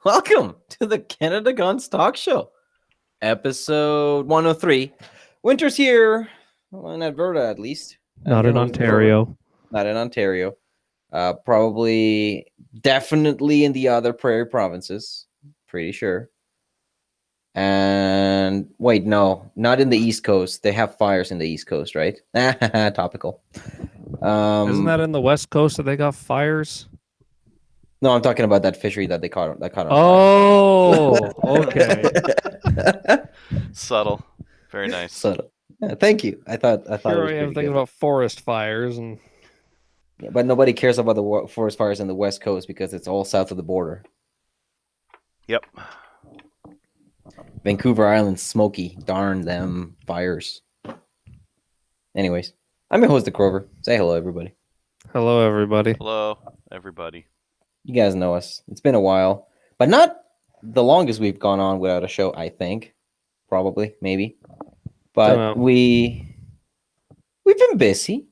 Welcome to the CanadaGuns Talk Show, episode 103. Winter's here, well, in Alberta at least. Not in Ontario. Not in Ontario. Probably, definitely in the other prairie provinces. Pretty sure. And wait, no, not in the East Coast. They have fires in the East Coast, right? Topical. Isn't that in the West Coast that they got fires? No, I'm talking about that fishery that they caught on fire. Oh, okay. Subtle. Very nice. Subtle. Yeah, thank you. I thought Here I am thinking about forest fires, and yeah, but nobody cares about the forest fires in the West Coast because it's all south of the border. Yep. Vancouver Island's smoky. Darn them fires. Anyways, I'm your host, the Crover. Say hello, everybody. hello, everybody. Hello, everybody. You guys know us. It's been a while, but not the longest we've gone on without a show, I think. Probably, maybe. But we've been busy.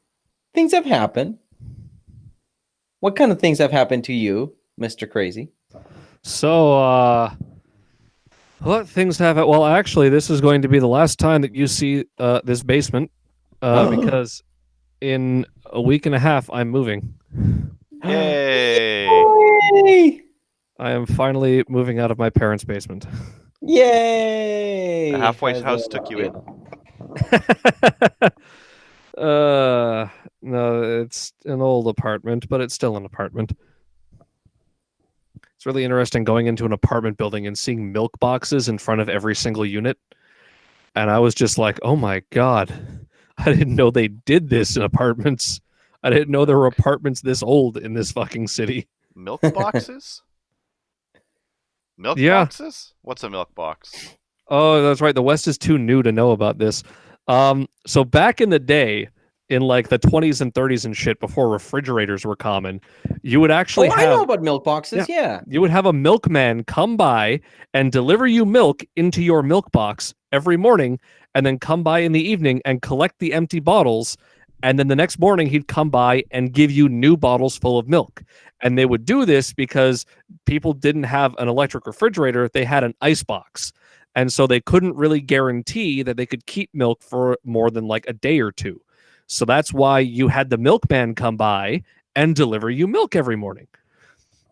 Things have happened. What kind of things have happened to you, Mr. Crazy? So, what things have it? Well, actually, this is going to be the last time that you see this basement because in a week and a half, I'm moving. Yay! I am finally moving out of my parents' basement. Yay! The halfway house took you in. No, it's an old apartment, but it's still an apartment. It's really interesting going into an apartment building and seeing milk boxes in front of every single unit. And I was just like, oh my God, I didn't know they did this in apartments. I didn't know there were apartments this old in this fucking city. Milk boxes? Milk boxes? What's a milk box? Oh, that's right. The West is too new to know about this. So back in the day, in like the 20s and 30s and shit, before refrigerators were common, you would actually have... I know about milk boxes, yeah. You would have a milkman come by and deliver you milk into your milk box every morning, and then come by in the evening and collect the empty bottles, and then the next morning he'd come by and give you new bottles full of milk. And they would do this because people didn't have an electric refrigerator, they had an ice box. And so they couldn't really guarantee that they could keep milk for more than like a day or two. So that's why you had the milkman come by and deliver you milk every morning.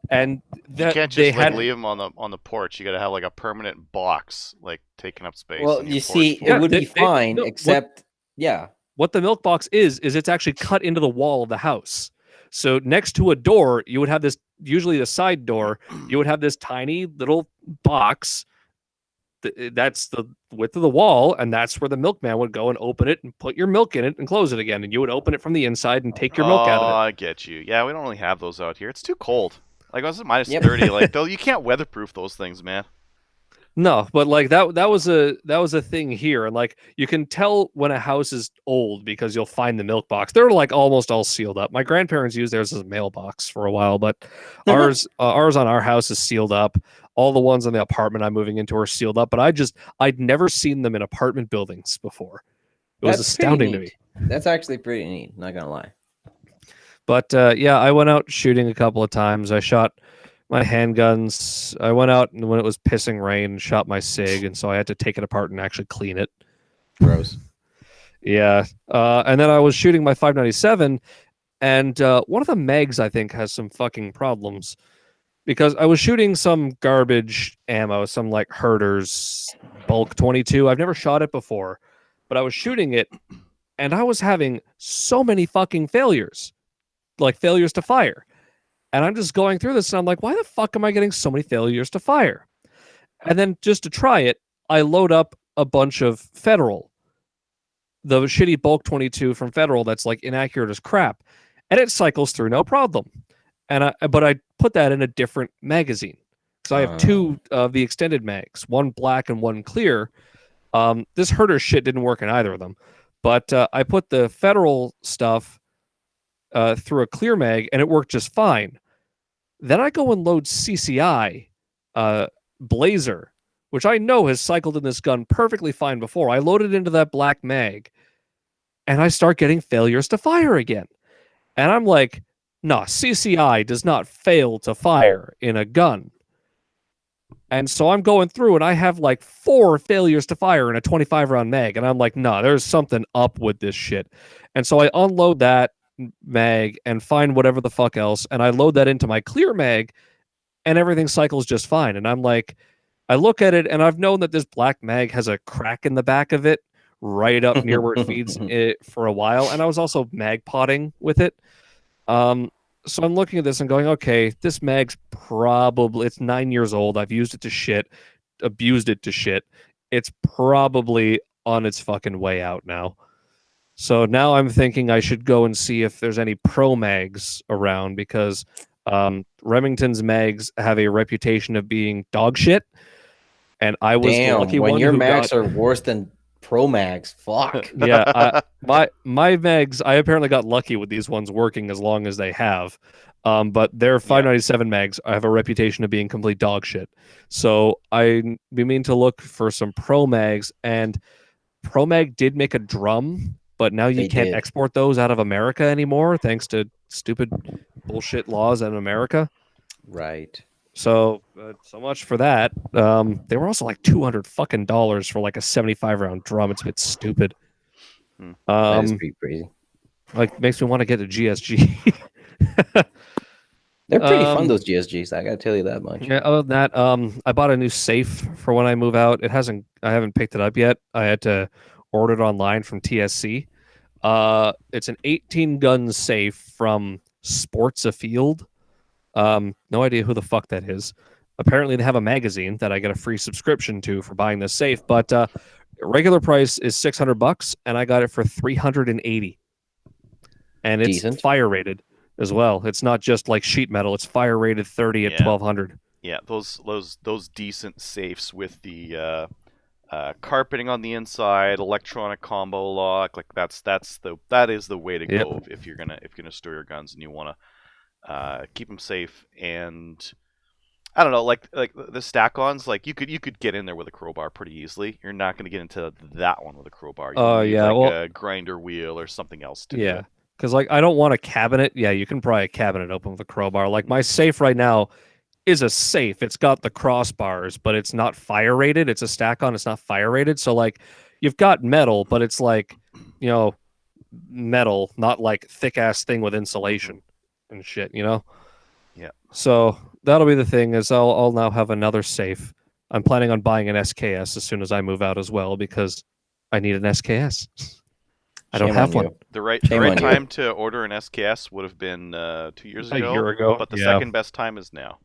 And that, you can't just leave them on the porch. You got to have like a permanent box, like taking up space. Well, you see, it would be fine, except what the milk box is it's actually cut into the wall of the house. So next to a door, you would have this, usually the side door, you would have this tiny little box. That's the width of the wall, and that's where the milkman would go and open it and put your milk in it and close it again, and you would open it from the inside and take your milk out of it. Oh, I get you. Yeah, we don't really have those out here. It's too cold. Like, was it minus 30? Like, though, you can't weatherproof those things, man. No, but like that was a thing here, and like you can tell when a house is old because you'll find the milk box. They're like almost all sealed up. My grandparents used theirs as a mailbox for a while, but ours on our house is sealed up. All the ones in the apartment I'm moving into are sealed up, but I'd never seen them in apartment buildings before. It was astounding to me. That's actually pretty neat, not gonna lie. But yeah, I went out shooting a couple of times. I shot my handguns. I went out and when it was pissing rain and shot my SIG, and so I had to take it apart and actually clean it. Gross. Yeah. And then I was shooting my 5.97, and one of the mags, I think, has some fucking problems. Because I was shooting some garbage ammo, some like Herder's bulk 22. I've never shot it before, but I was shooting it, and I was having so many fucking failures. Like failures to fire. And I'm just going through this, and I'm like, why the fuck am I getting so many failures to fire? And then just to try it, I load up a bunch of Federal. The shitty bulk 22 from Federal that's like inaccurate as crap. And it cycles through no problem. But I put that in a different magazine. So I have two of the extended mags, one black and one clear. This Herder shit didn't work in either of them. But I put the Federal stuff through a clear mag, and it worked just fine. Then I go and load CCI Blazer, which I know has cycled in this gun perfectly fine before. I load it into that black mag, and I start getting failures to fire again. And I'm like, nah, CCI does not fail to fire in a gun. And so I'm going through and I have like 4 failures to fire in a 25 round mag. And I'm like, nah, there's something up with this shit. And so I unload that mag and find whatever the fuck else. And I load that into my clear mag and everything cycles just fine. And I'm like, I look at it and I've known that this black mag has a crack in the back of it right up near where it feeds it for a while. And I was also mag potting with it. So I'm looking at this and going, okay, this mag's probably, it's 9 years old. I've used it to shit, abused it to shit. It's probably on its fucking way out now. So now I'm thinking I should go and see if there's any pro mags around because Remington's mags have a reputation of being dog shit. And I was the lucky one. When your mags are worse than pro mags, fuck. Yeah, my mags, I apparently got lucky with these ones working as long as they have. But their 597 mags have a reputation of being complete dog shit. So I mean to look for some pro mags, and Pro Mag did make a drum, but now you can't export those out of America anymore thanks to stupid bullshit laws in America. Right. So, so much for that. They were also like $200 fucking for like a 75 round drum. It's a bit stupid. That is pretty crazy. Like, makes me want to get a GSG. They're pretty fun, those GSGs. I gotta tell you that much. Yeah. Other than that, I bought a new safe for when I move out. I haven't picked it up yet. I had to order it online from TSC. It's an 18 gun safe from Sports Afield. No idea who the fuck that is. Apparently they have a magazine that I get a free subscription to for buying this safe, but regular price is $600 and I got it for $380. And it's decent. Fire rated as well. It's not just like sheet metal, it's fire rated 30 at 1200. Yeah, those decent safes with the carpeting on the inside, electronic combo lock, like that is the way to go if you're gonna store your guns and you want to keep them safe. And I don't know, like the stack-ons, like you could get in there with a crowbar pretty easily. You're not going to get into that one with a crowbar. You need a grinder wheel or something else to do it. Because like I don't want a cabinet. Yeah, you can pry a cabinet open with a crowbar. Like my safe right now is a safe. It's got the crossbars, but it's not fire rated. It's a stack-on. It's not fire rated. So like you've got metal, but it's like, you know, metal, not like thick ass thing with insulation and shit, you know? Yeah. So that'll be the thing is I'll now have another safe. I'm planning on buying an SKS as soon as I move out as well because I need an SKS. I don't have one. The right time to order an SKS would have been 2 years ago. A year ago. But the second best time is now.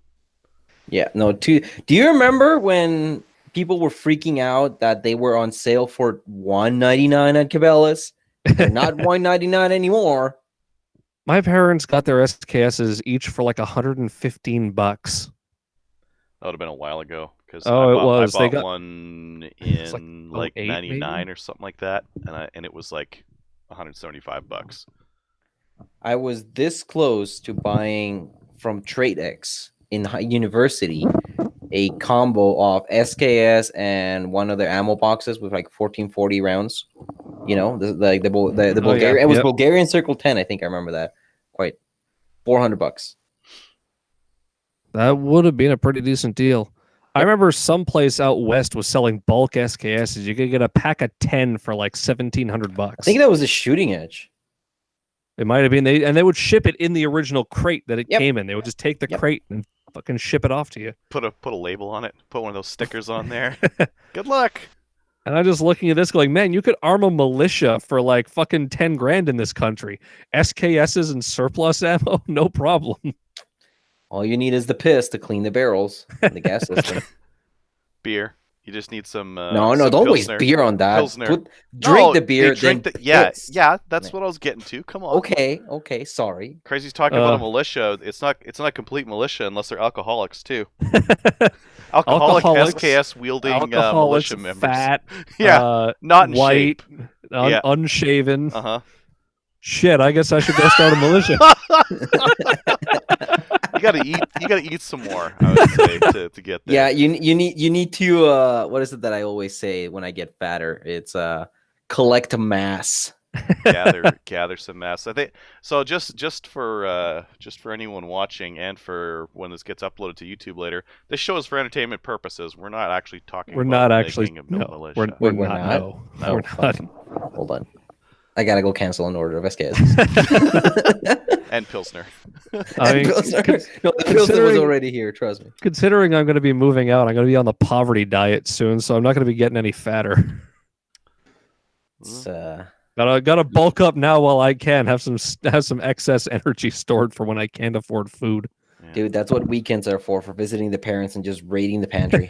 Yeah, no. Do you remember when people were freaking out that they were on sale for $199 at Cabela's? They're not $199 anymore. My parents got their SKSs each for like $115. That would have been a while ago because I bought one in like 99 maybe? Or something like that, and it was like $175. I was this close to buying from TradeX in university a combo of SKS and one of their ammo boxes with like 1440 rounds. You know, the Bulgarian. It was Bulgarian Circle 10. I think I remember that. Quite $400. That would have been a pretty decent deal. I remember some place out west was selling bulk SKSs. You could get a pack of 10 for like $1,700. I think that was a Shooting Edge. It might have been. They would ship it in the original crate that it came in. They would just take the crate and fucking ship it off to you. Put a label on it. Put one of those stickers on there. Good luck. And I'm just looking at this going, man, you could arm a militia for like fucking 10 grand in this country. SKSs and surplus ammo, no problem. All you need is the piss to clean the barrels in the gas system. Beer. You just need some. No, don't waste beer on that. Drink the beer. That's what I was getting to. Come on. Okay. Sorry. Crazy's talking about a militia. It's not a complete militia unless they're alcoholics too. Alcoholics, SKS wielding militia members. Fat. Not in white, shape. Unshaven. Shit, I guess I should go start a militia. You gotta eat some more, I would say, to get there. Yeah, you need to what is it that I always say when I get fatter? It's collect a mass. gather some mess. I think so. Just for anyone watching and for when this gets uploaded to YouTube later, this show is for entertainment purposes. We're not actually talking We're about not actually. making of no No, militia. Wait, we're not. not? No, Oh, we're fuck. not. Hold on. I gotta go cancel an order of escapes. And Pilsner. I mean, No, the Pilsner was already here. Trust me. Considering I'm going to be moving out, I'm going to be on the poverty diet soon, so I'm not going to be getting any fatter. It's, Gotta bulk up now while I can. Have some excess energy stored for when I can't afford food. Yeah. dude, that's what weekends are for visiting the parents and just raiding the pantry.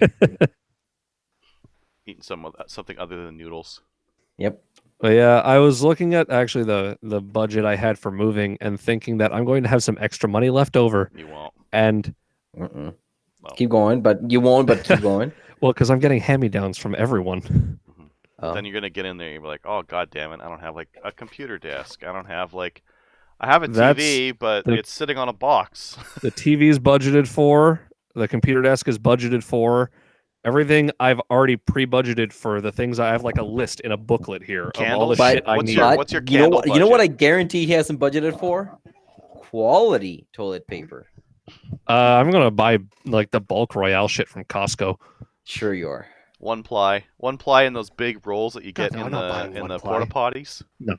Eating something other than noodles. Yep. But yeah, I was looking at actually the budget I had for moving and thinking that I'm going to have some extra money left over. You won't. And Well, Well. keep going, but you won't. But keep going. well, because I'm getting hand-me-downs from everyone. Oh. Then you're gonna get in there. You're like, oh god damn it! I don't have like a computer desk. I don't have like. I have a TV, but it's sitting on a box. The TV's budgeted for. The computer desk is budgeted for. Everything I've already pre-budgeted for. The things I have like a list in a booklet here of all the Candles? shit I What's need. your- what's your you know candle what? You know what? I budget? guarantee he hasn't budgeted for quality toilet paper. I'm gonna buy like the bulk Royale shit from Costco. Sure, you are. One ply in those big rolls that you God, get no, in I'm not buying the one porta ply. potties. No,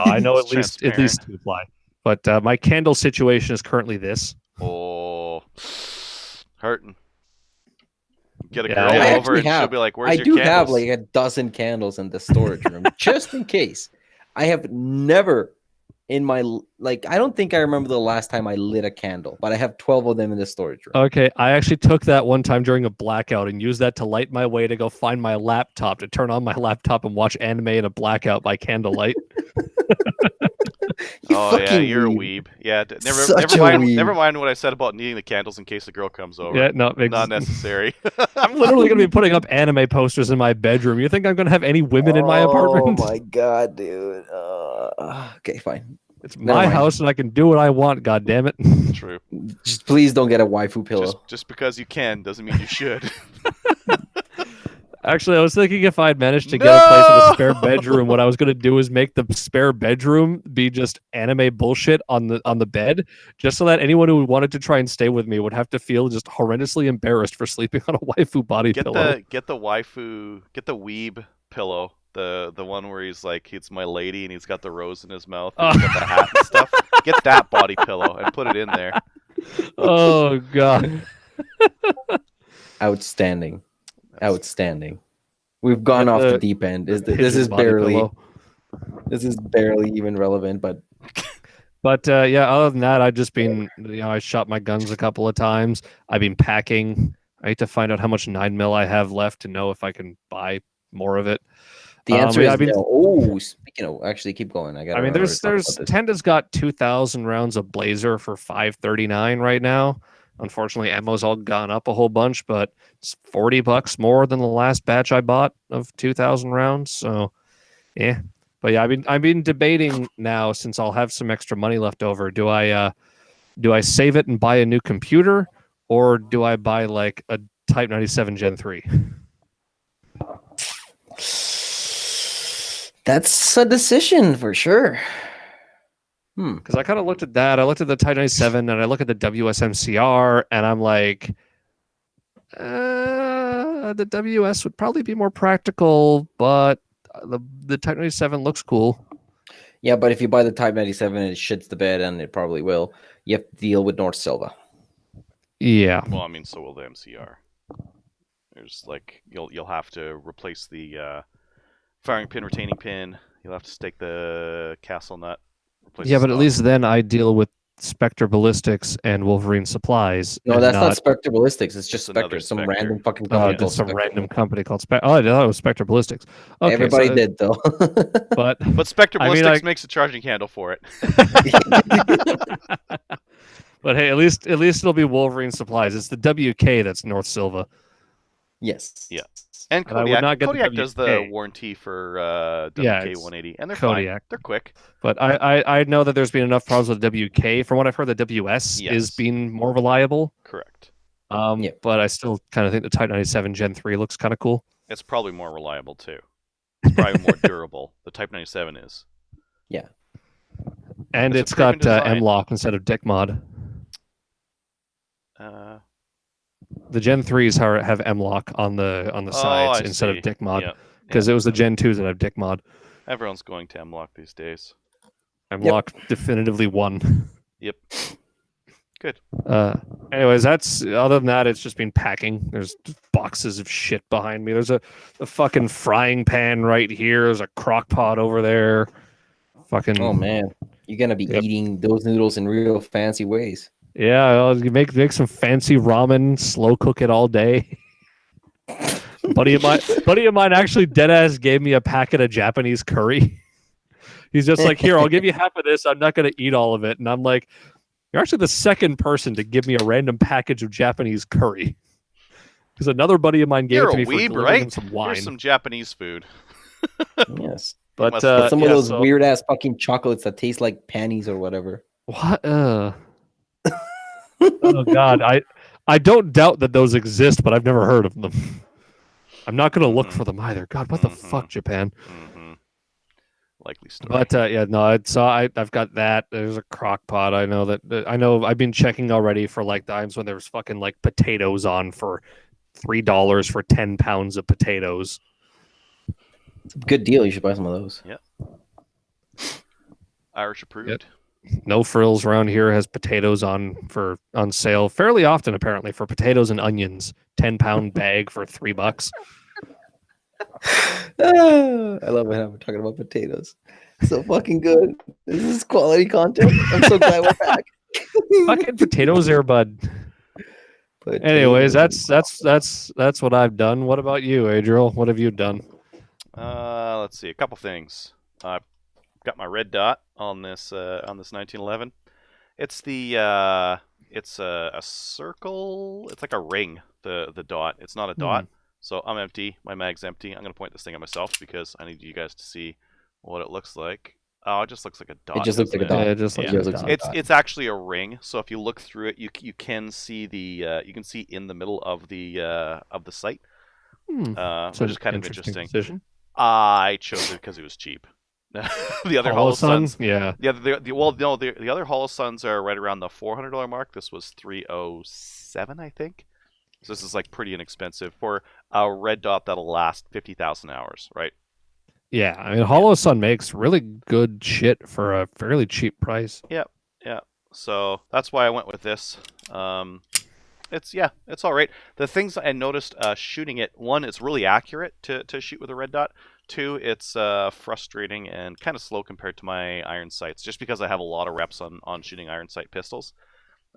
I know It's at least 2 ply. But my candle situation is currently this. Oh, hurting. Get a Yeah, girl I over and she'll be like, "Where's I your do candles?" have like a dozen candles in the storage room just in case. I have never in my I don't think I remember the last time I lit a candle, but I have 12 of them in the storage room. Okay, I actually took that one time during a blackout and used that to light my way to go find my laptop, to turn on my laptop and watch anime in a blackout by candlelight. Oh yeah, fucking you're weeb. a weeb. Yeah, Such a weeb. never mind what I said about needing the candles in case the girl comes over. Yeah, no, Not necessary. I'm literally gonna be putting up anime posters in my bedroom. You think I'm gonna have any women in my apartment? Oh my god, dude. Okay, fine. It's Never my mind. house and I can do what I want. God damn it! True. Just please don't get a waifu pillow. Just because you can doesn't mean you should. Actually, I was thinking if I'd managed to get a place with a spare bedroom, what I was gonna do is make the spare bedroom be just anime bullshit on the bed, just so that anyone who wanted to try and stay with me would have to feel just horrendously embarrassed for sleeping on a waifu body pillow. Get the weeb pillow. The one where he's like, it's my lady and he's got the rose in his mouth and he's got the hat and stuff. Get that body pillow and put it in there. Oh god. Outstanding. We've gone off the deep end. This is barely even relevant, but yeah, other than that, I've just been, I shot my guns a couple of times. I've been packing. I need to find out how much 9mm I have left to know if I can buy more of it. the answer is I've been- no. Oh, speaking of, actually, keep going. I mean, there's Tenda's got 2,000 rounds of Blazer for $539 right now. Unfortunately, ammo's all gone up a whole bunch, but it's $40 more than the last batch I bought of 2,000 rounds. So, yeah. But yeah, I've been debating now, since I'll have some extra money left over. Do I save it and buy a new computer, or do I buy like a Type 97 Gen 3? That's a decision for sure. Because I kind of looked at that. I looked at the Type 97 and I look at the WSMCR, and I'm like, the WS would probably be more practical, but the Type 97 looks cool. Yeah, but if you buy the Type 97, it shits the bed, and it probably will. You have to deal with North Silva. Yeah. Well, I mean, so will the MCR. There's like you'll have to replace the firing pin, retaining pin. You'll have to stake the castle nut. Yeah, but at least then I deal with Spectre Ballistics and Wolverine Supplies. No, that's not Spectre Ballistics. It's just It's Spectre. another Some Spectre. random fucking Oh, company. just some Spectre. random company called Spectre. Oh, I thought it was Spectre Ballistics. Okay, Everybody did though. But Spectre I mean, Ballistics makes a charging handle for it. but hey, at least it'll be Wolverine Supplies. It's the WK that's North Silva. Yes. Yeah. And And I would Kodiak, not get the Kodiak does the WK. warranty for Yeah, WK it's 180, and they're Kodiak. fine. They're quick. But I know that there's been enough problems with WK. From what I've heard, the WS Yes. is being more reliable. Correct. Yeah. But I still kind of think the Type 97 Gen 3 looks kind of cool. It's probably more reliable too. It's probably more durable. The Type 97 is. Yeah. And It's a it's got proven design. M-Lock instead of Dick Mod. Uh, The Gen 3s have M-Lock on the sides I instead see. of Dick Mod. Yeah. Because it was the Gen 2s that have Dick Mod. Everyone's going to M-Lock these days. M-Lock definitively won. Yep. Good. Anyways, other than that, it's just been packing. There's boxes of shit behind me. There's a fucking frying pan right here. There's a crock pot over there. Fucking. Oh man, you're gonna be eating those noodles in real fancy ways. Yeah, I'll make some fancy ramen, slow cook it all day. buddy of mine actually dead ass gave me a packet of Japanese curry. He's just like, here, I'll give you half of this. I'm not gonna eat all of it. And I'm like, you're actually the second person to give me a random package of Japanese curry. Because another buddy of mine gave it to me for delivering him some wine. Here's some Japanese food. Yes. But get some of those weird ass fucking chocolates that taste like panties or whatever. What? Oh God, I don't doubt that those exist, but I've never heard of them. I'm not going to look for them either. God, what the fuck, Japan? Likely story. But I've got that. There's a crock pot. I know I've been checking already for like times when there's fucking like potatoes on for $3 for 10 pounds of potatoes. It's a good deal. You should buy some of those. Yeah. Irish approved. Yep. No Frills around here has potatoes on sale fairly often, apparently, for potatoes and onions. 10-pound bag for $3. I love it how we're talking about potatoes. So fucking good. This is quality content. I'm so glad we're back. Fucking potatoes there, bud. Anyways, that's what I've done. What about you, Adriel? What have you done? Let's see, a couple things. I've got my red dot on this 1911. It's it's a circle. It's like a ring. The dot. It's not a dot. So I'm empty. My mag's empty. I'm gonna point this thing at myself because I need you guys to see what it looks like. Oh, it just looks like a dot. It just looks like a dot. Yeah, it just looks like a dot. It's actually a ring. So if you look through it, you can see you can see in the middle of the site. Which is kind of interesting. Decision. I chose it because it was cheap. The other Holosuns, yeah. The other Holosuns are right around the $400 mark. This was $307, I think. So this is like pretty inexpensive for a red dot that'll last 50,000 hours, right? Yeah, I mean, Holosun makes really good shit for a fairly cheap price. Yeah. So that's why I went with this. It's all right. The things I noticed shooting it, one, it's really accurate to shoot with a red dot. Two, it's frustrating and kind of slow compared to my iron sights, just because I have a lot of reps on shooting iron sight pistols.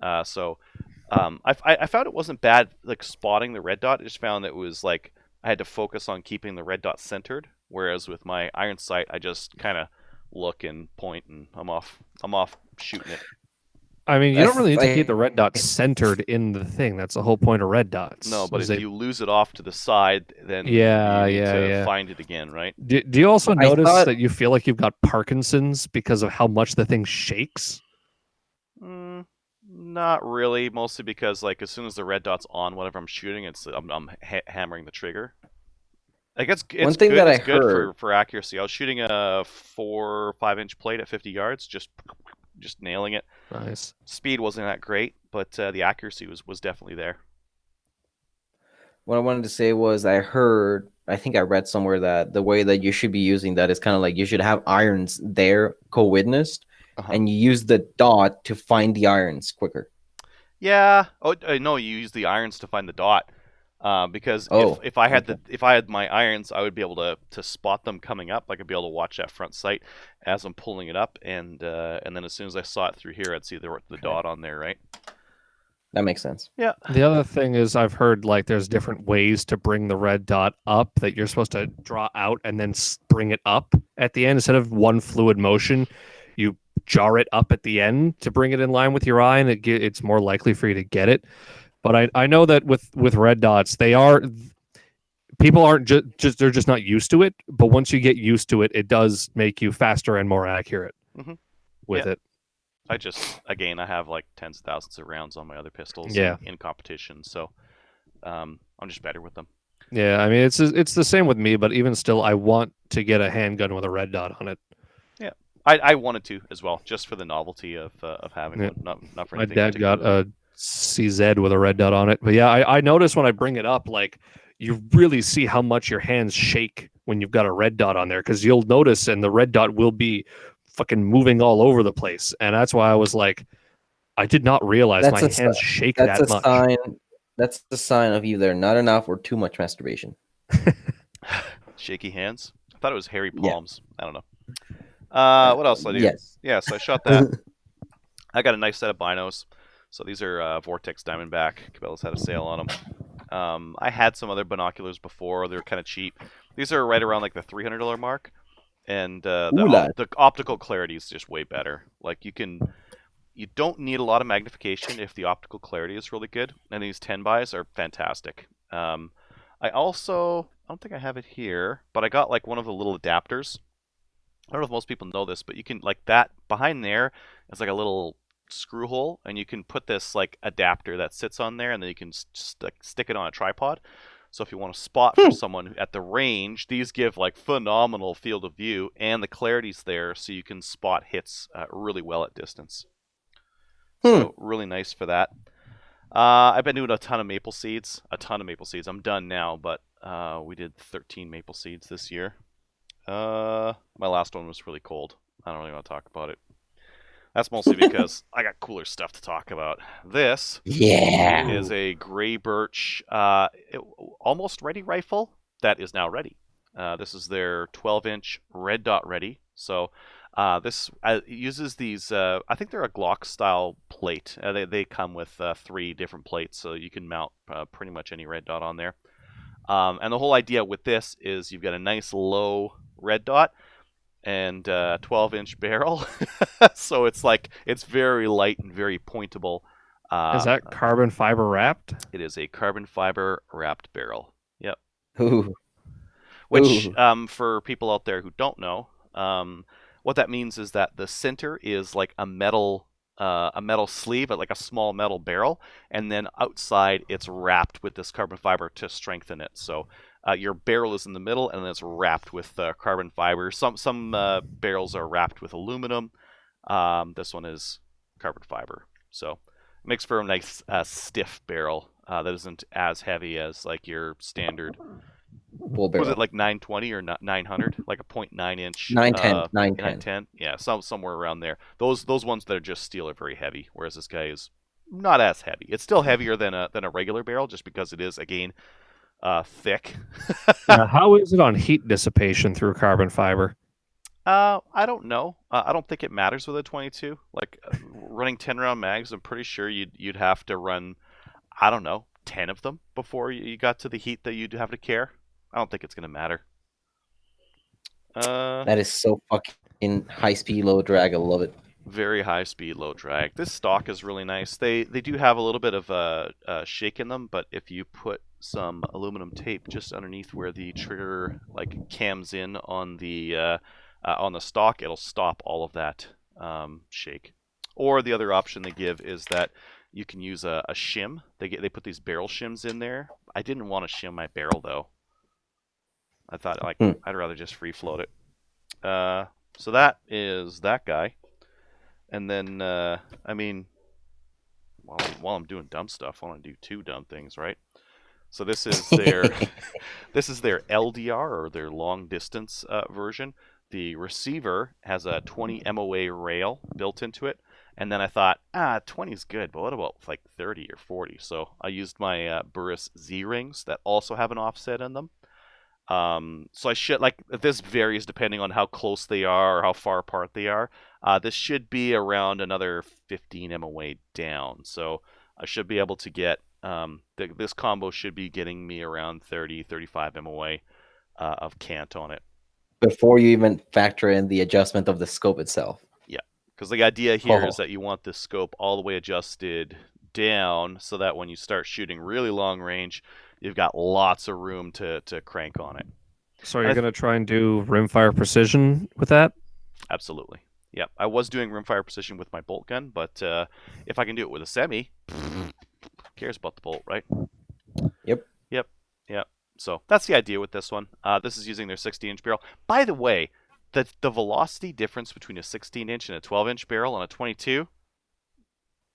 I found it wasn't bad like spotting the red dot. I just found that it was like I had to focus on keeping the red dot centered, whereas with my iron sight, I just kind of look and point, and I'm off shooting it. I mean, you don't really need to keep the red dot centered in the thing. That's the whole point of red dots. No, but if you lose it off to the side, then you need to find it again, right? Do you also notice that you feel like you've got Parkinson's because of how much the thing shakes? Not really. Mostly because like as soon as the red dot's on whatever I'm shooting, I'm hammering the trigger. Like it's one thing good, that I heard for accuracy. I was shooting a 4 or 5 inch plate at 50 yards, just nailing it. Nice. Speed wasn't that great, but the accuracy was definitely there. What I wanted to say was I think I read somewhere that the way that you should be using that is kind of like you should have irons there co-witnessed, and you use the dot to find the irons quicker. Yeah. Oh no, you use the irons to find the dot. Because if I had my irons, I would be able to spot them coming up. I could be able to watch that front sight as I'm pulling it up, and then as soon as I saw it through here, I'd see the dot on there, right? That makes sense. Yeah. The other thing is I've heard like there's different ways to bring the red dot up that you're supposed to draw out and then bring it up at the end instead of one fluid motion. You jar it up at the end to bring it in line with your eye, and it's more likely for you to get it. But I know that with red dots, people aren't they're just not used to it. But once you get used to it, it does make you faster and more accurate with it. I have like tens of thousands of rounds on my other pistols in competition, so I'm just better with them. Yeah, I mean it's the same with me, but even still, I want to get a handgun with a red dot on it. Yeah, I wanted to as well, just for the novelty of having Yeah. one, not for My anything dad got particularly. a CZ with a red dot on it, but yeah, I notice when I bring it up, like you really see how much your hands shake when you've got a red dot on there, because you'll notice, and the red dot will be fucking moving all over the place, and that's why I was like, I did not realize my That's a hands shake that's that a much. sign. That's a sign of either not enough or too much masturbation. Shaky hands. I thought it was hairy Yeah. palms. I don't know. What else did I do? Yes. Yeah, so I shot that. I got a nice set of binos. So these are Vortex Diamondback. Cabela's had a sale on them. I had some other binoculars before. They were kind of cheap. These are right around like the $300 mark, and Ooh la. the optical clarity is just way better. Like you don't need a lot of magnification if the optical clarity is really good, and these 10 bys are fantastic. I don't think I have it here, but I got like one of the little adapters. I don't know if most people know this, but you can like that behind there is like a little screw hole, and you can put this like adapter that sits on there, and then you can stick it on a tripod. So if you want to spot for someone at the range, these give like phenomenal field of view, and the clarity's there, so you can spot hits really well at distance. So really nice for that. I've been doing a ton of maple seeds. I'm done now, but we did 13 maple seeds this year. My last one was really cold. I don't really want to talk about it. That's mostly because I got cooler stuff to talk about. This is a gray birch, almost ready rifle that is now ready. This is their 12-inch red dot ready. So this uses these. I think they're a Glock style plate. They come with 3 different plates, so you can mount pretty much any red dot on there. And the whole idea with this is you've got a nice low red dot and 12-inch barrel, so it's very light and very pointable. Is that carbon fiber wrapped? It is a carbon fiber wrapped barrel. Yep. Ooh. Which, Ooh. for people out there who don't know, what that means is that the center is like a metal sleeve, like a small metal barrel, and then outside it's wrapped with this carbon fiber to strengthen it. So your barrel is in the middle, and then it's wrapped with carbon fiber. Some barrels are wrapped with aluminum. This one is carbon fiber, so it makes for a nice stiff barrel that isn't as heavy as like your standard. Full barrel. Was it like 920 or 900? Like a 0.9 inch? 910. 910. Yeah, somewhere around there. Those ones that are just steel are very heavy, whereas this guy is not as heavy. It's still heavier than a regular barrel, just because it is again thick. How is it on heat dissipation through carbon fiber? I don't know. I don't think it matters with a 22. Like running 10 round mags, I'm pretty sure you'd have to run, I don't know, 10 of them before you got to the heat that you'd have to care. I don't think it's gonna matter. That is so fucking high speed, low drag. I love it. Very high speed, low drag. This stock is really nice. They do have a little bit of shake in them, but if you put some aluminum tape just underneath where the trigger like cams in on the stock, it'll stop all of that shake. Or the other option they give is that you can use a shim. They put these barrel shims in there. I didn't want to shim my barrel though. I thought like I'd rather just free float it. So that is that guy. And then I mean, while I'm doing dumb stuff, I want to do 2 dumb things, right? So this is their LDR, or their long distance version. The receiver has a 20 MOA rail built into it. And then I thought, 20 is good, but what about like 30 or 40? So I used my Burris Z rings that also have an offset in them. So I should, like, this varies depending on how close they are or how far apart they are. This should be around another 15 MOA down. So I should be able to get, this combo should be getting me around 30, 35 MOA of cant on it. Before you even factor in the adjustment of the scope itself. Yeah, because the idea here is that you want the scope all the way adjusted down so that when you start shooting really long range, you've got lots of room to crank on it. So you're going to try and do rimfire precision with that? Absolutely. Yeah, I was doing rimfire precision with my bolt gun, but if I can do it with a semi, who cares about the bolt, right? Yep. So that's the idea with this one. This is using their 16-inch barrel. By the way, the velocity difference between a 16-inch and a 12-inch barrel on a 22,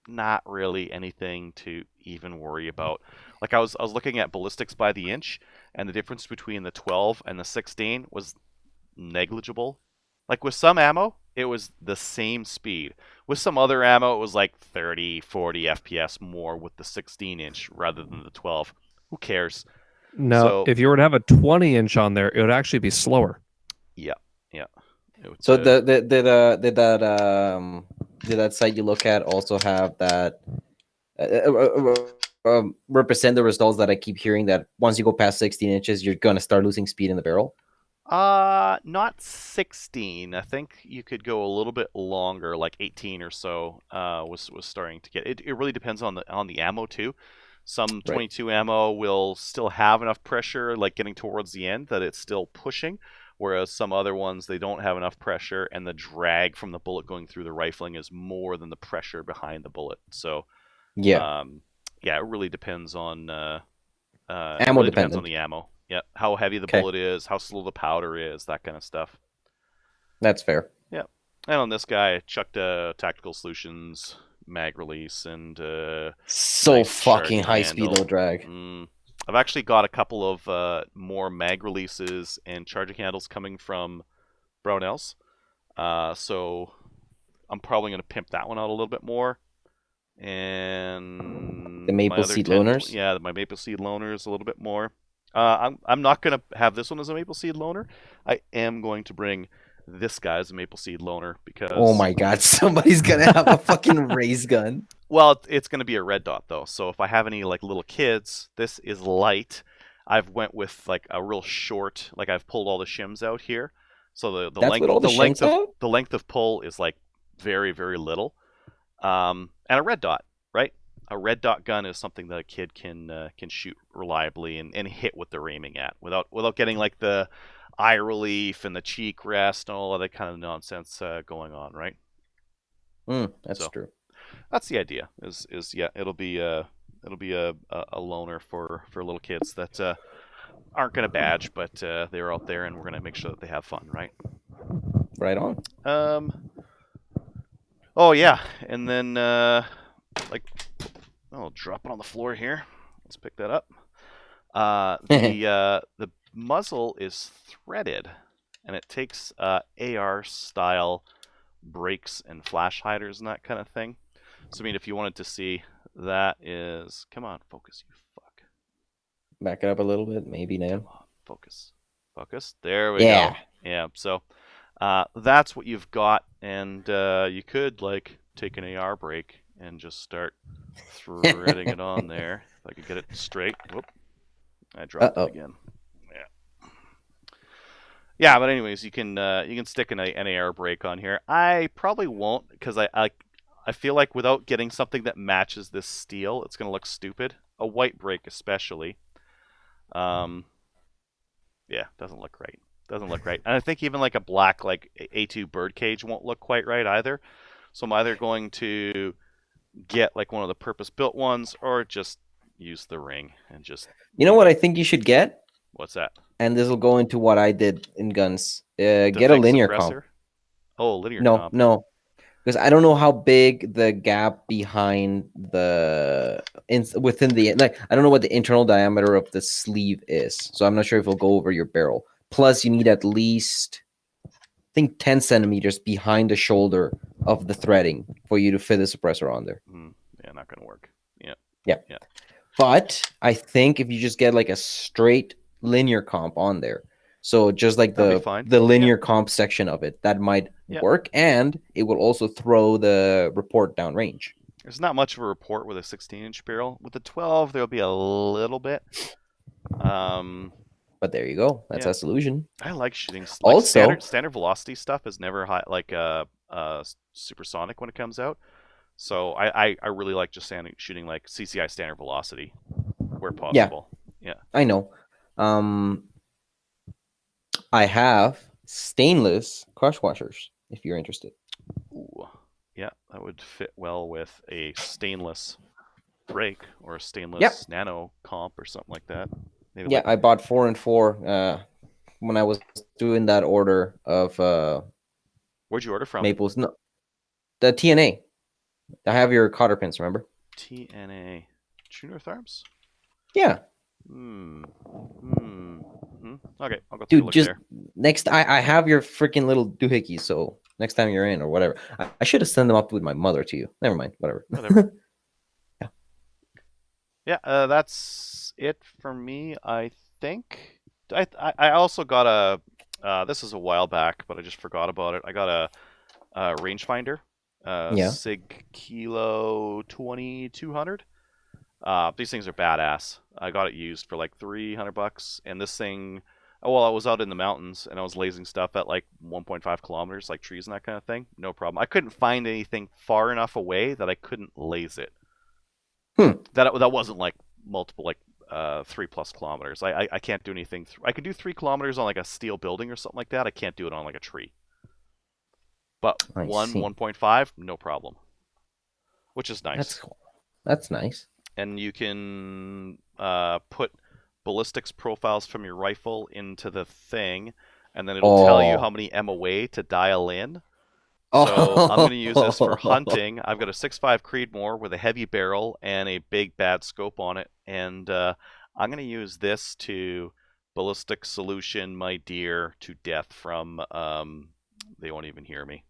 not really anything to even worry about. Like I was looking at ballistics by the inch, and the difference between the 12 and the 16 was negligible. Like with some ammo, it was the same speed. With some other ammo, it was like 30, 40 FPS more with the 16-inch rather than the 12. Who cares? No, So, if you were to have a 20-inch on there, it would actually be slower. yeah. Would, So did that site you look at also have that represent the results that I keep hearing, that once you go past 16 inches, you're gonna start losing speed in the barrel? Not 16. I think you could go a little bit longer, like 18 or so. Was starting to get it. It really depends on the ammo too. Some 22 ammo will still have enough pressure, like getting towards the end, that it's still pushing. Whereas some other ones, they don't have enough pressure, and the drag from the bullet going through the rifling is more than the pressure behind the bullet. So, Yeah, it really depends on ammo depends on dependent. the ammo. Yeah, how heavy the Okay, bullet is, how slow the powder is, that kind of stuff. that's fair. Yeah, and on this guy, I chucked Tactical Solutions mag release and So nice fucking charging high speed, handle. low drag. I've actually got a couple of more mag releases and charging handles coming from Brownells. So I'm probably going to pimp that one out a little bit more. And The my maple other seed 10, loners. yeah, my maple seed loners a little bit more. I'm not going to have this one as a maple seed loner. I am going to bring this guy as a maple seed loner because... Oh my god, somebody's gonna have a fucking raise gun. Well, it's going to be a red dot though. So if I have any like little kids, this is light. I've went with like a real short, like I've pulled all the shims out here. So the That's length what all the shims have? the length of pull is like very, very little. And a red dot, right? A red dot gun is something that a kid can shoot reliably and hit what they're aiming at without getting like the eye relief and the cheek rest and all of that kind of nonsense going on, right? That's true. That's the idea. Is yeah, it'll be a loner for little kids that aren't gonna badge, but they're out there, and we're gonna make sure that they have fun, right? Right on. Oh yeah, and then I'll drop it on the floor here. Let's pick that up. The muzzle is threaded, and it takes AR style brakes and flash hiders and that kind of thing. So I mean, if you wanted to see, that is, come on, focus, you fuck. Back it up a little bit, maybe now. Come on, focus. There we go. Yeah. So that's what you've got, and you could like take an AR brake and just start threading it on there. If I could get it straight. Whoop. I dropped it again. Yeah. Yeah, but anyways, you can stick an AR brake on here. I probably won't, because I feel like without getting something that matches this steel, it's gonna look stupid. A white brake especially. Yeah, doesn't look right. And I think even like a black like A2 birdcage won't look quite right either. So I'm either going to get like one of the purpose-built ones, or just use the ring and just... You know what I think you should get? What's that? And this will go into what I did in guns. Get a linear comp. Oh, linear comp. No. Because I don't know how big the gap behind within the, like, I don't know what the internal diameter of the sleeve is. So I'm not sure if it'll go over your barrel. Plus, you need at least, I think, 10 centimeters behind the shoulder of the threading for you to fit the suppressor on there. Yeah, not going to work. Yeah. But I think if you just get like a straight linear comp on there, so just like the linear comp section of it, that might work, and it will also throw the report downrange. There's not much of a report with a 16-inch barrel. With the 12, there'll be a little bit. But there you go. That's a solution. I like shooting. Like also, standard velocity stuff is never high, like supersonic when it comes out. So I really like just shooting like CCI standard velocity where possible. Yeah. I know. I have stainless crush washers if you're interested. Ooh. Yeah, that would fit well with a stainless brake or a stainless nano comp or something like that. Maybe Yeah, like I bought 4 and 4 when I was doing that order of where'd you order from? maples. No, the TNA. I have your cotter pins, remember? TNA. True North Arms? Yeah. Okay, I'll go take a Dude, look just there. next I have your freaking little doohickeys, so next time you're in or whatever. I should have sent them up with my mother to you. Never mind, whatever. Whatever. Yeah. Yeah, that's it for me, I think. I also got this is a while back, but I just forgot about it. I got a rangefinder, Yeah. Sig Kilo 2200. These things are badass. I got it used for like $300, and this thing, well, I was out in the mountains and I was lasing stuff at like 1.5 kilometers, like trees and that kind of thing. No problem. I couldn't find anything far enough away that I couldn't laze it. That wasn't like multiple like 3+ kilometers. I can't do anything. I can do 3 kilometers on like a steel building or something like that. I can't do it on like a tree. But I see. 1.5, no problem. Which is nice. That's cool. That's nice. And you can put ballistics profiles from your rifle into the thing, and then it'll tell you how many MOA to dial in. So I'm going to use this for hunting. I've got a 6.5 Creedmoor with a heavy barrel and a big bad scope on it, and I'm going to use this to ballistic solution my deer to death from they won't even hear me.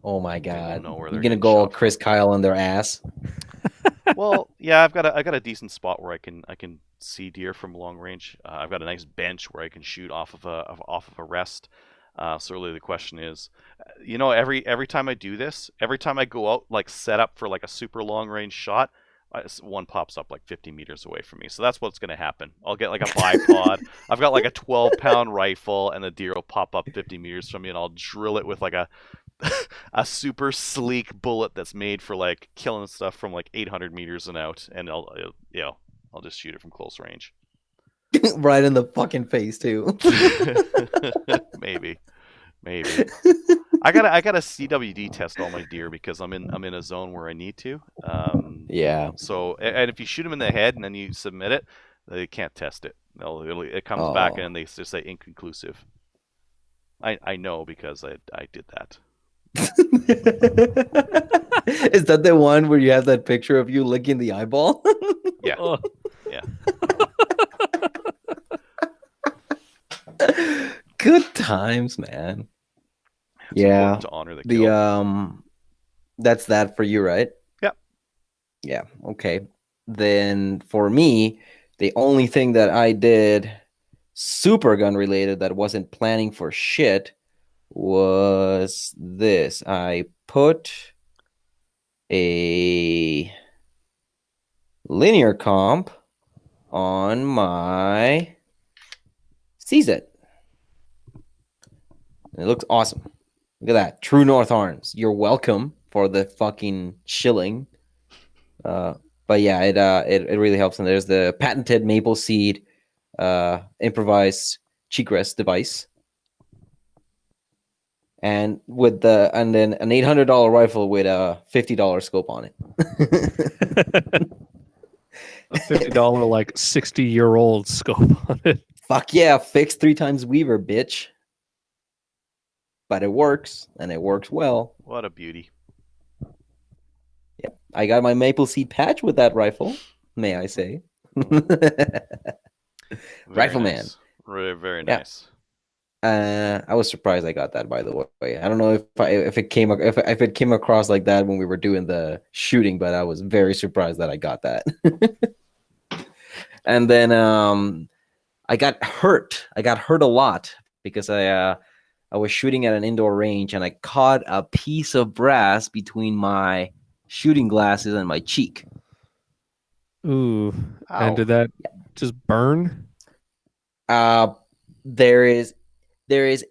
Oh my god. Know where You're they're gonna getting go shot Chris from. Kyle on their ass. Well, yeah, I got a decent spot where I can see deer from long range. I've got a nice bench where I can shoot off of a rest. So really the question is, every time I do this, every time I go out like set up for like a super long range shot, one pops up like 50 meters away from me. So that's what's gonna happen. I'll get like a bipod. I've got like a 12-pound rifle, and the deer will pop up 50 meters from me, and I'll drill it with like a a super sleek bullet that's made for like killing stuff from like 800 meters and out, and I'll just shoot it from close range. Right in the fucking face too. maybe I gotta CWD test all my deer because I'm in a zone where I need to. Yeah. So, and if you shoot them in the head and then you submit it, they can't test it. It comes back and they just say inconclusive. I know because I did that. Is that the one where you have that picture of you licking the eyeball? Yeah. Oh. Yeah. Good times, man. It's important to honor the kill. That's that for you, right? Yep. Yeah. Okay. Then for me, the only thing that I did super gun related that wasn't planning for shit was this. I put a linear comp on my CZ. It looks awesome. Look at that. True North Arms. You're welcome for the fucking shilling. But yeah, it really helps. And there's the patented maple seed improvised cheek-rest device. And then an $800 rifle with a $50 scope on it. A $50 like 60-year-old scope on it. Fuck yeah, fixed 3 times Weaver, bitch. But it works, and it works well. What a beauty. Yeah, I got my maple seed patch with that rifle, may I say. Rifleman. Nice. Very nice. I was surprised I got that, by the way. I don't know if it came across like that when we were doing the shooting, but I was very surprised that I got that. And then I got hurt. I got hurt a lot because I was shooting at an indoor range and I caught a piece of brass between my shooting glasses and my cheek. Ooh. Ow. And did that just burn? There is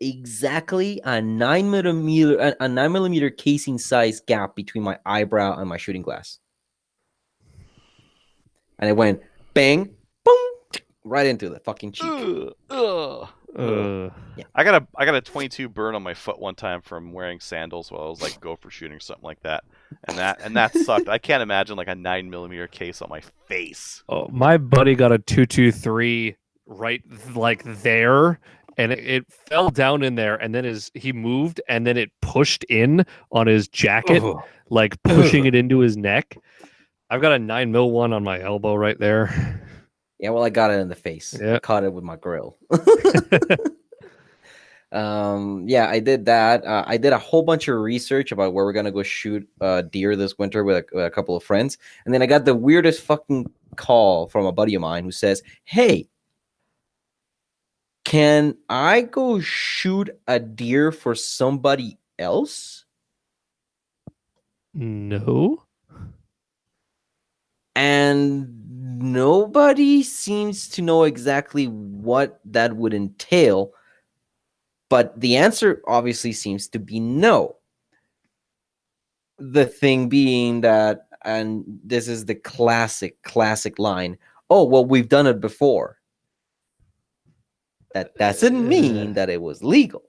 exactly a 9mm casing size gap between my eyebrow and my shooting glass. And it went bang, boom, right into the fucking cheek. I got a 22 burn on my foot one time from wearing sandals while I was like gopher shooting, something like that, and that sucked. I can't imagine like a 9mm case on my face. Oh, my buddy got a 223 right like there, and it fell down in there, and then he moved, and then it pushed in on his jacket, like pushing it into his neck. I've got a 9mm one on my elbow right there. Yeah, well, I got it in the face. Yeah. I caught it with my grill. Yeah, I did that. I did a whole bunch of research about where we're gonna go shoot deer this winter with a couple of friends, and then I got the weirdest fucking call from a buddy of mine who says, "Hey, can I go shoot a deer for somebody else?" No. And nobody seems to know exactly what that would entail. But the answer obviously seems to be no. The thing being that, and this is the classic line, "Oh, well, we've done it before." That doesn't mean that it was legal.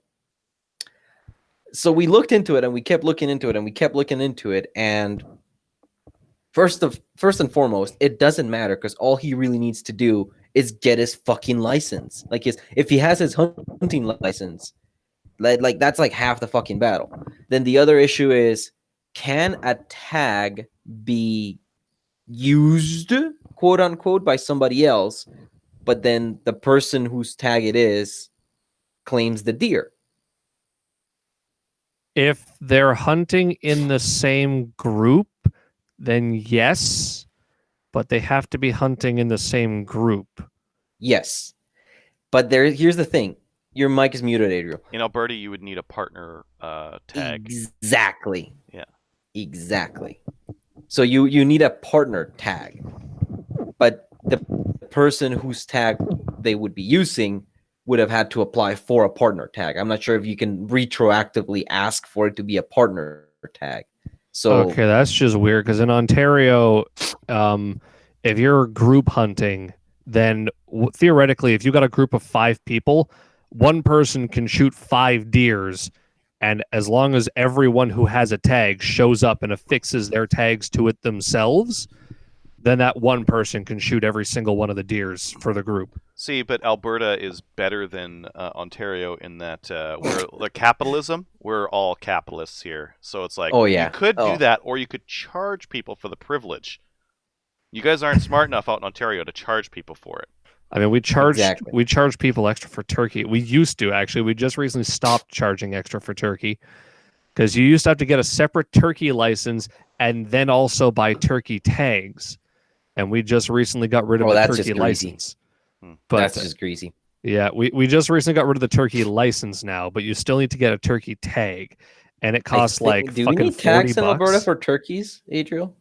So we looked into it, and we kept looking into it, and we kept looking into it, and first and foremost, it doesn't matter, because all he really needs to do is get his fucking license. Like, if he has his hunting license, like that's like half the fucking battle. Then the other issue is, can a tag be used, quote unquote, by somebody else, but then the person whose tag it is claims the deer? If they're hunting in the same group, then yes, but they have to be hunting in the same group. Yes. But here's the thing. Your mic is muted, Adriel. In Alberta, you would need a partner tag. Exactly. Yeah. Exactly. So you need a partner tag. But the person whose tag they would be using would have had to apply for a partner tag. I'm not sure if you can retroactively ask for it to be a partner tag. So okay, that's just weird, because in Ontario, if you're group hunting, then theoretically, if you got a group of 5 people, one person can shoot 5 deers, and as long as everyone who has a tag shows up and affixes their tags to it themselves, then that one person can shoot every single one of the deers for the group. See, but Alberta is better than Ontario in that we're the capitalism. We're all capitalists here, so it's like, you could do that, or you could charge people for the privilege. You guys aren't smart enough out in Ontario to charge people for it. I mean, we charge people extra for turkey. We used to, actually. We just recently stopped charging extra for turkey, because you used to have to get a separate turkey license and then also buy turkey tags. And we just recently got rid of the turkey license. But that's just greasy. Yeah, we just recently got rid of the turkey license now, but you still need to get a turkey tag, and it costs do like we fucking need tags $40. in Alberta for turkeys, Adriel?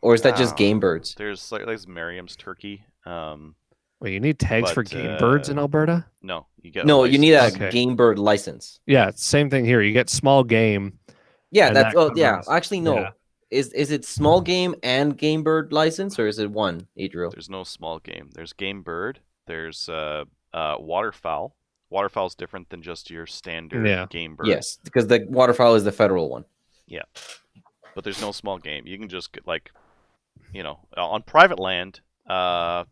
Or is that just game birds? There's Merriam's turkey. Wait, you need tags for game birds in Alberta? No, you need a game bird license. Yeah, same thing here. You get small game. Yeah, that's actually no. Yeah. Is it small game and game bird license, or is it one, Adriel? There's no small game. There's game bird. There's waterfowl. Waterfowl's different than just your standard game bird. Yes, because the waterfowl is the federal one. Yeah, but there's no small game. You can just get, like, on private land,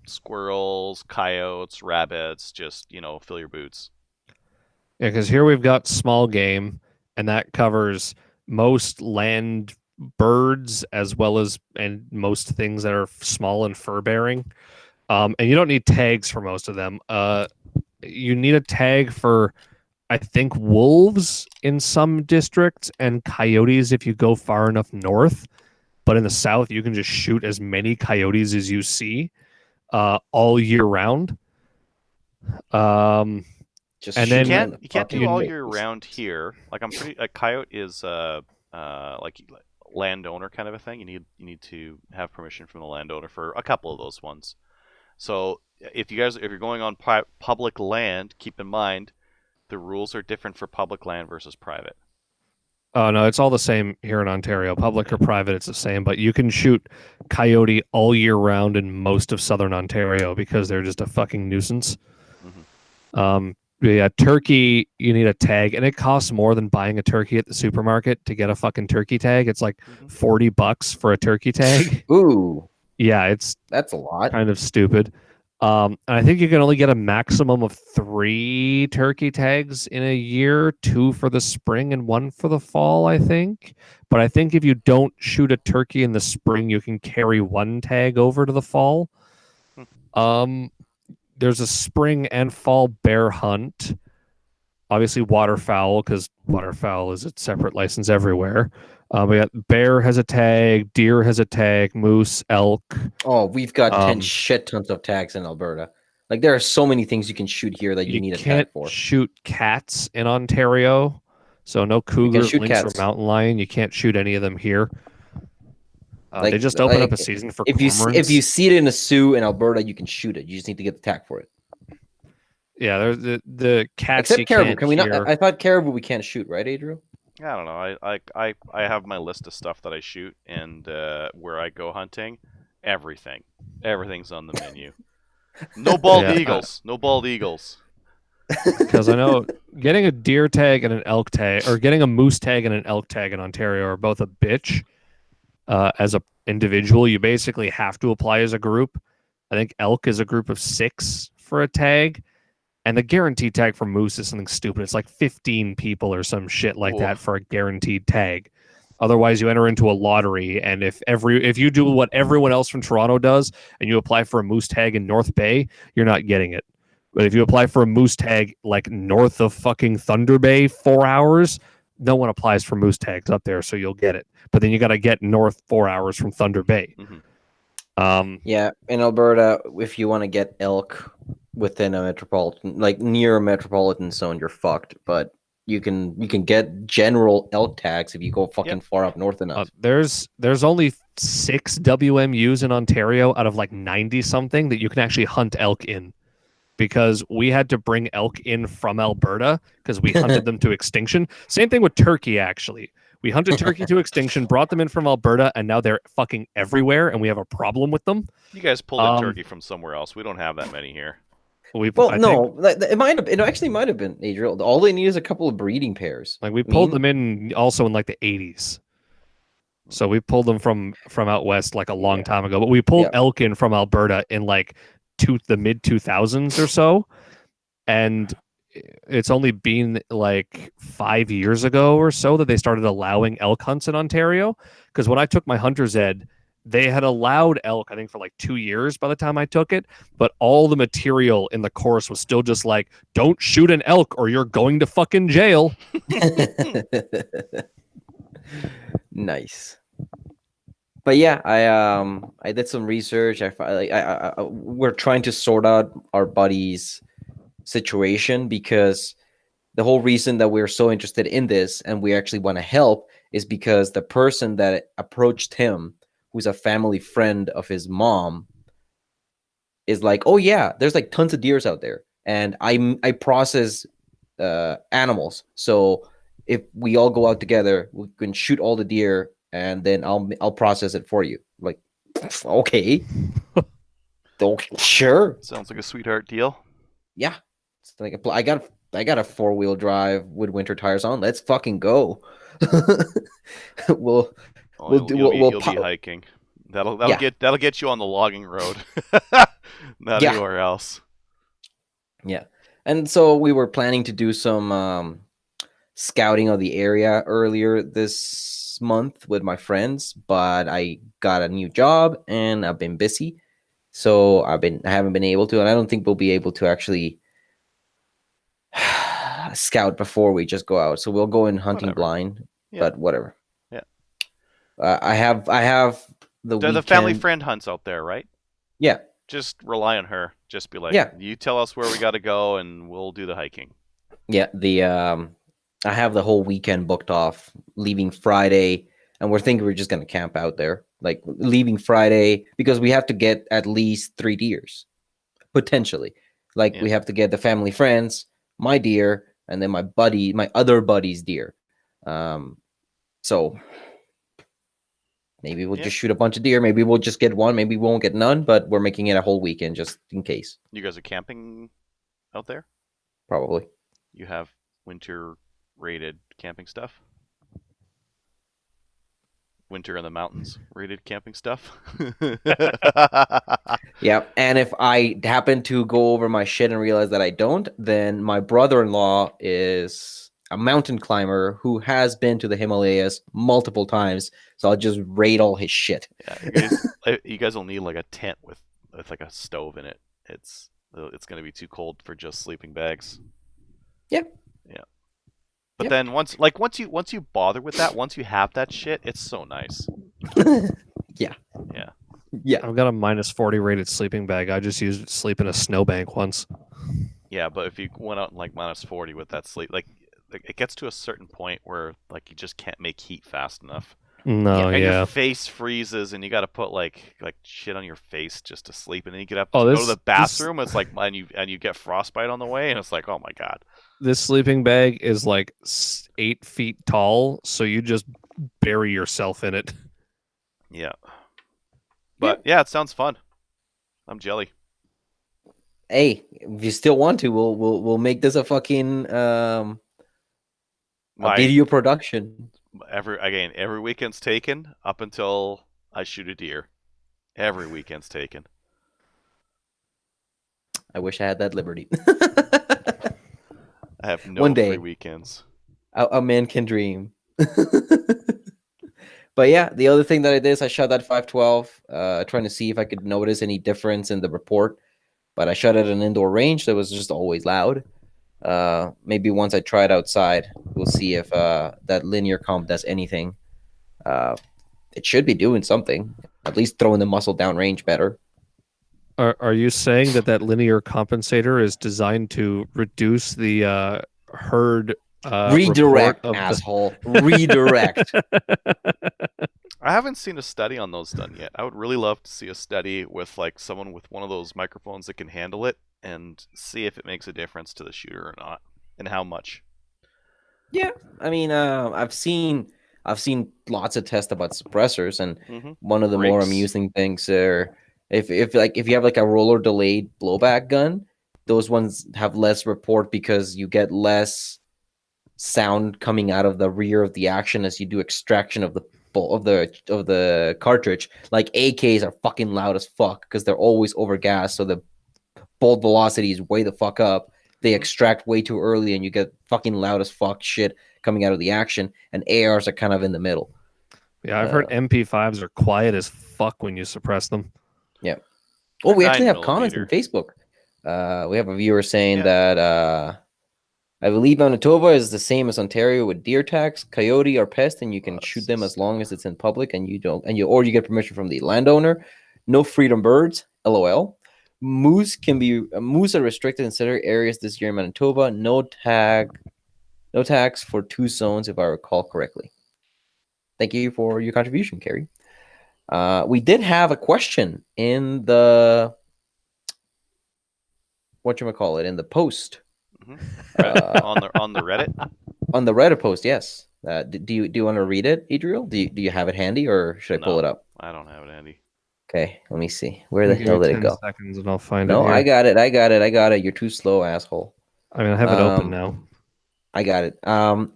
squirrels, coyotes, rabbits. Just fill your boots. Yeah, because here we've got small game, and that covers most land birds as well as most things that are small and fur bearing. And you don't need tags for most of them. You need a tag for, I think, wolves in some districts and coyotes if you go far enough north. But in the south, you can just shoot as many coyotes as you see all year round. You can't do all year round here. Like, a coyote is like landowner kind of a thing. You need to have permission from the landowner for a couple of those ones. So if you're going on public land, keep in mind the rules are different for public land versus private. Oh no, it's all the same here in Ontario. Public or private, it's the same. But you can shoot coyote all year round in most of southern Ontario because they're just a fucking nuisance. Mm-hmm. Yeah, turkey, you need a tag, and it costs more than buying a turkey at the supermarket to get a fucking turkey tag. It's like $40 for a turkey tag. Ooh, Yeah, it's that's a lot. kind of stupid. And I think you can only get a maximum of 3 turkey tags in a year, 2 for the spring and 1 for the fall, I think. But I think if you don't shoot a turkey in the spring, you can carry 1 tag over to the fall. There's a spring and fall bear hunt. Obviously, waterfowl, because waterfowl is a separate license everywhere. We got bear has a tag, deer has a tag, moose, elk. Oh, we've got 10 shit tons of tags in Alberta. Like, there are so many things you can shoot here that you need a tag for. You can't shoot cats in Ontario, so no cougar, lynx, or mountain lion. You can't shoot any of them here. They just open up a season for cormorants. If you see it in a zoo in Alberta, you can shoot it. You just need to get the tag for it. Yeah, there's the cats. Except caribou. Can we not? I thought caribou we can't shoot, right, Adriel? I don't know. I have my list of stuff that I shoot, and where I go hunting, everything's on the menu. No bald eagles. No bald eagles. Because I know getting a deer tag and an elk tag, or getting a moose tag and an elk tag in Ontario are both a bitch. As an individual, you basically have to apply as a group. I think elk is a group of 6 for a tag, and the guaranteed tag for moose is something stupid. It's like 15 people or some shit like that for a guaranteed tag. Otherwise, you enter into a lottery, and if you do what everyone else from Toronto does, and you apply for a moose tag in North Bay, you're not getting it. But if you apply for a moose tag like north of fucking Thunder Bay, 4 hours, no one applies for moose tags up there, so you'll get it. But then you got to get north 4 hours from Thunder Bay. Yeah, in Alberta, if you want to get elk within a metropolitan, like near a metropolitan zone, you're fucked. But you can get general elk tags if you go fucking far up north enough. There's only 6 WMUs in Ontario out of like 90 something that you can actually hunt elk in, because we had to bring elk in from Alberta because we hunted them to extinction. Same thing with turkey, actually. We hunted turkey to extinction, brought them in from Alberta, and now they're fucking everywhere, and we have a problem with them. You guys pulled in turkey from somewhere else. We don't have that many here. It actually might have been, Adriel. All they need is a couple of breeding pairs. Like we pulled them in also in like the 80s. So we pulled them from out west like a long time ago. But we pulled elk in from Alberta in like the mid 2000s or so, and it's only been like 5 years ago or so that they started allowing elk hunts in Ontario. Because when I took my hunter's ed, they had allowed elk, I think, for like 2 years by the time I took it, but all the material in the course was still just like, don't shoot an elk or you're going to fucking jail. Nice. But yeah, I did some research. We're trying to sort out our buddy's situation, because the whole reason that we're so interested in this and we actually want to help is because the person that approached him, who's a family friend of his mom, is like, oh yeah, there's like tons of deers out there, and I process animals, so if we all go out together, we can shoot all the deer, and then I'll process it for you. Like, okay. Sure. Sounds like a sweetheart deal. Yeah. It's like I got a 4-wheel drive with winter tires on. Let's fucking go. We'll be hiking. That'll get you on the logging road. Not anywhere else. Yeah. And so we were planning to do some scouting of the area earlier this month with my friends, but I got a new job and I've been busy. So I haven't been able to, and I don't think we'll be able to actually scout before we just go out. So we'll go in hunting blind, but whatever. Yeah. I have the family friend hunts out there, right? Yeah. Just rely on her. Just be like, you tell us where we got to go and we'll do the hiking. Yeah. I have the whole weekend booked off, leaving Friday, and we're thinking we're just going to camp out there, like leaving Friday, because we have to get at least 3 deers, potentially. Like we have to get the family friends, my deer, and then my other buddy's deer. So maybe we'll just shoot a bunch of deer. Maybe we'll just get one. Maybe we won't get none, but we're making it a whole weekend just in case. You guys are camping out there? probably. You have winter-rated camping stuff? Winter in the mountains rated camping stuff? Yeah, and if I happen to go over my shit and realize that I don't, then my brother-in-law is a mountain climber who has been to the Himalayas multiple times, so I'll just raid all his shit. Yeah, you guys will need like a tent with like a stove in it. It's gonna be too cold for just sleeping bags. Yeah. But then once you bother with that, once you have that shit, it's so nice. Yeah. I've got a -40 rated sleeping bag. I just used it to sleep in a snowbank once. Yeah, but if you went out in like -40 with that sleep, like it gets to a certain point where like you just can't make heat fast enough. No, And yeah. your face freezes, and you got to put like shit on your face just to sleep, and then you get up to go to the bathroom. It's like and you get frostbite on the way, and it's like, oh my god. This sleeping bag is like 8 feet tall, so you just bury yourself in it. Yeah. But yeah, it sounds fun. I'm jelly. Hey, if you still want to, we'll make this a fucking a video production. Every weekend's taken up until I shoot a deer. Every weekend's taken. I wish I had that liberty. I have no One day. free weekends. A man can dream. But yeah, the other thing that I did is I shot that 512, trying to see if I could notice any difference in the report. But I shot at an indoor range that was just always loud. Maybe once I try it outside, we'll see if that linear comp does anything. It should be doing something, at least throwing the muzzle downrange better. Are you saying that linear compensator is designed to reduce the herd redirect, asshole? Redirect. I haven't seen a study on those done yet. I would really love to see a study with like someone with one of those microphones that can handle it and see if it makes a difference to the shooter or not, and how much. Yeah, I mean, I've seen lots of tests about suppressors, and one of the more amusing things are if you have like a roller delayed blowback gun, those ones have less report because you get less sound coming out of the rear of the action as you do extraction of the cartridge. Like AKs are fucking loud as fuck because they're always over gas, so the bolt velocity is way the fuck up. They extract way too early, and you get fucking loud as fuck shit coming out of the action. And ARs are kind of in the middle. Yeah, I've heard MP5s are quiet as fuck when you suppress them. Yeah. Oh, we actually have comments on Facebook. We have a viewer saying that I believe Manitoba is the same as Ontario with deer tax, coyote, or pest, and you can shoot them as long as it's in public, and you get permission from the landowner. No freedom birds. LOL. Moose are restricted in certain areas this year in Manitoba. No tax for 2 zones, if I recall correctly. Thank you for your contribution, Carrie. We did have a question in the in the post. On the Reddit. On the Reddit post, yes. Do you want to read it, Adriel? Do you have it handy, or should I pull it up? I don't have it handy. Okay, let me see. Where the hell did it go? 10 seconds and I'll find it. No, I got it. You're too slow, asshole. I mean, I have it open now. I got it.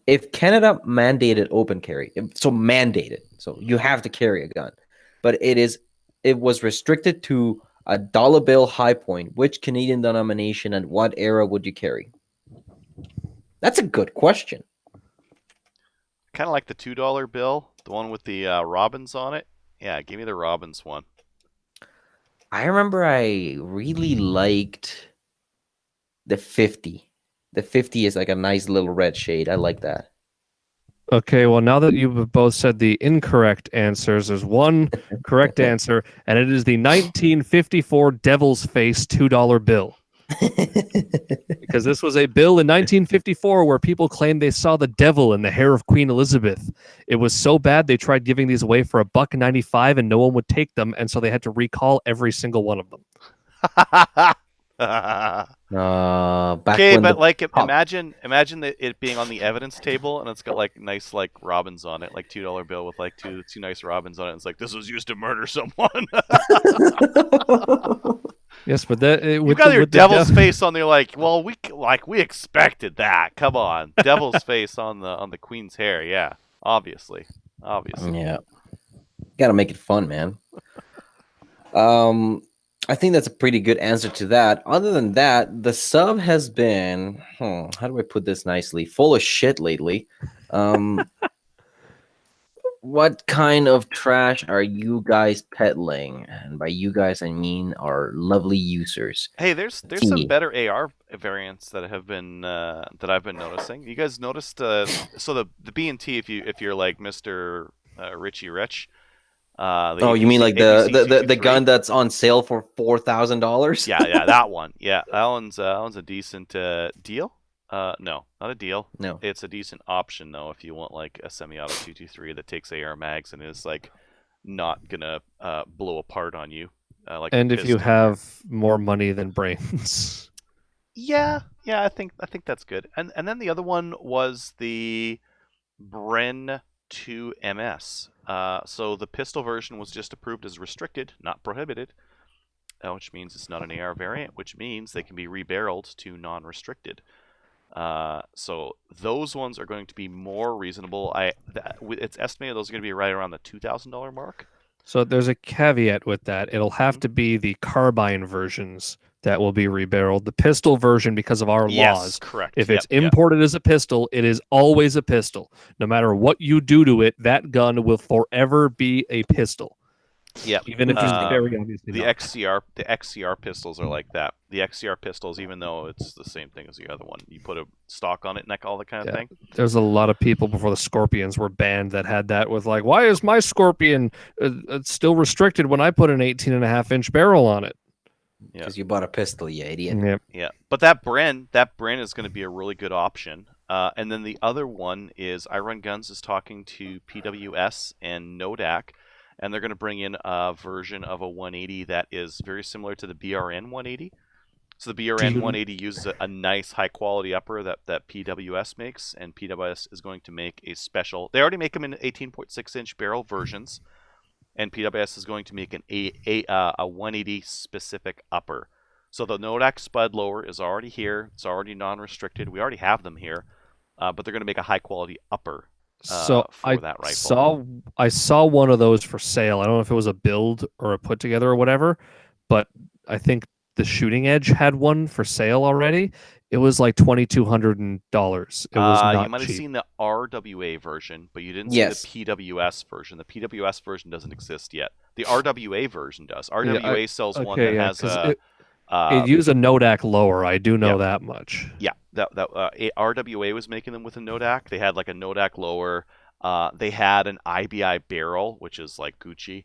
If Canada mandated open carry, so mandated, so you have to carry a gun, but it was restricted to a dollar bill high point, which Canadian denomination and what era would you carry? That's a good question. Kind of like the $2 bill, the one with the robins on it. Yeah, give me the robins one. I remember I really liked the 50. The 50 is like a nice little red shade. I like that. Okay, well, now that you've both said the incorrect answers, there's one correct answer, and it is the 1954 Devil's Face $2 bill. Because this was a bill in 1954 where people claimed they saw the devil in the hair of Queen Elizabeth. It was so bad they tried giving these away for $1.95 and no one would take them, and so they had to recall every single one of them. Okay, but like imagine it being on the evidence table and it's got like nice like robins on it, like $2 bill with like two nice robins on it. It's like this was used to murder someone. Yes, but that you got your devil's face on there. Like, well, like we expected that. Come on, devil's face on the queen's hair. Yeah, obviously. Yeah, gotta make it fun, man. I think that's a pretty good answer to that. Other than that, the sub has been, how do I put this nicely? Full of shit lately. What kind of trash are you guys peddling? And by you guys, I mean our lovely users. Hey, there's some better AR variants that have been that I've been noticing. You guys noticed? So the B&T, if you're like Mr. Richie Rich. You mean like the gun that's on sale for $4,000? Yeah, that one. Yeah, that one's a decent deal. No, not a deal. No, it's a decent option though if you want like a semi-auto 223 that takes AR mags and is like not gonna blow apart on you. And if you have more money than brains. Yeah, I think that's good. And then the other one was the Bren 2 MS. So the pistol version was just approved as restricted, not prohibited, which means it's not an AR variant, which means they can be rebarreled to non-restricted. So those ones are going to be more reasonable. It's estimated those are going to be right around the $2,000 mark. So there's a caveat with that. It'll have to be the carbine versions that will be rebarreled. The pistol version, because of our laws, correct. If it's imported as a pistol, it is always a pistol. No matter what you do to it, that gun will forever be a pistol. Yeah, even if it's very obviously the not. XCR pistols are like that. The XCR pistols, even though it's the same thing as the other one, you put a stock on it and all that kind of thing. There's a lot of people before the Scorpions were banned that had that with like, why is my Scorpion still restricted when I put an 18.5-inch barrel on it? Because you bought a pistol, you idiot. Yeah. But that Bren is going to be a really good option. And then the other one is I Run Guns is talking to PWS and Nodak. And they're going to bring in a version of a 180 that is very similar to the BRN 180. So the BRN 180 uses a nice high-quality upper that PWS makes, and PWS is going to make a special... They already make them in 18.6-inch barrel versions, and PWS is going to make a 180-specific upper. So the Nodak Spud lower is already here. It's already non-restricted. We already have them here, but they're going to make a high-quality upper. So that rifle. I saw one of those for sale. I don't know if it was a build or a put together or whatever, but I think the Shooting Edge had one for sale already. It was like $2,200. It was not You might cheap. have seen the RWA version, but you didn't see the PWS version. The PWS version doesn't exist yet. The RWA version does. RWA sells one that has it used a Nodak lower. I do know that much. Yeah, RWA was making them with a Nodak. They had like a Nodak lower. They had an IBI barrel, which is like Gucci.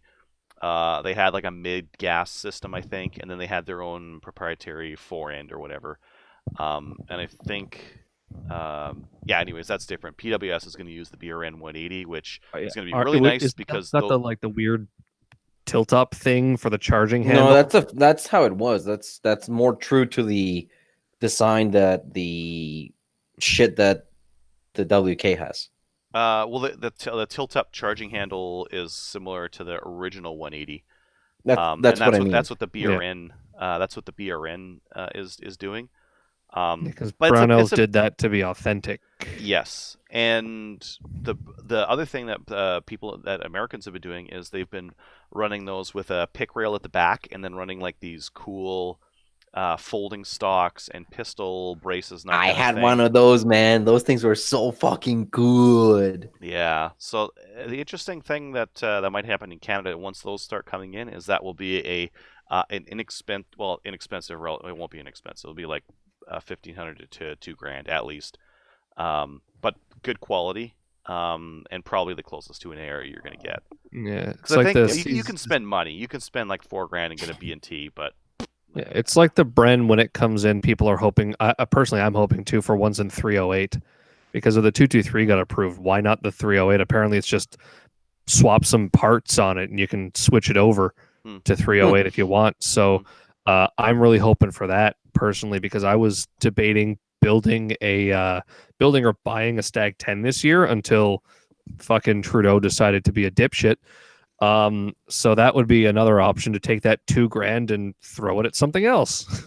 They had like a mid-gas system, I think, and then they had their own proprietary fore-end or whatever. And I think, anyways, that's different. PWS is going to use the BRN 180, which is going to be really nice because that's not the weird tilt-up thing for the charging handle. No, that's how it was. That's more true to the design that the shit that the WK has. Well, the tilt-up charging handle is similar to the original 180. That's what I mean. That's what the BRN. That's what the BRN is doing. Because Brownells did that to be authentic. Yes, and the other thing that Americans have been doing is they've been running those with a pick rail at the back, and then running like these cool folding stocks and pistol braces. And I had one of those, man. Those things were so fucking good. Yeah. So the interesting thing that might happen in Canada once those start coming in is that will be an inexpensive. It won't be inexpensive. It'll be like $1,500 to $2,000 at least, but good quality, and probably the closest to an AR you're gonna get. Yeah, it's like I think you can spend money. You can spend like $4,000 and get a B&T, but yeah, it's like the Bren when it comes in. People are hoping. Personally, I'm hoping too for ones in 308 because of the 223 got approved. Why not the 308? Apparently, it's just swap some parts on it and you can switch it over to 308 if you want. So I'm really hoping for that personally because I was debating building or buying a Stag 10 this year until fucking Trudeau decided to be a dipshit. So that would be another option to take that $2,000 and throw it at something else.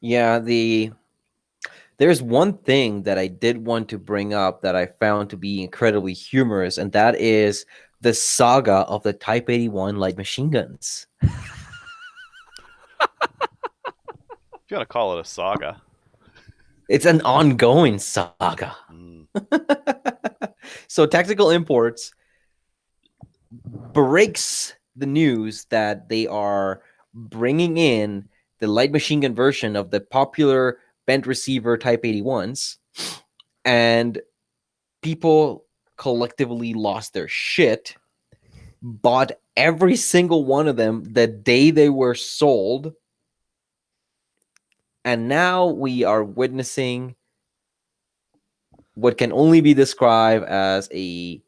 Yeah, there's one thing that I did want to bring up that I found to be incredibly humorous, and that is the saga of the Type 81 light machine guns. If you want to call it a saga. It's an ongoing saga. So Tactical Imports breaks the news that they are bringing in the light machine gun version of the popular bent receiver Type 81s, and people collectively lost their shit, bought every single one of them the day they were sold, and now we are witnessing what can only be described as a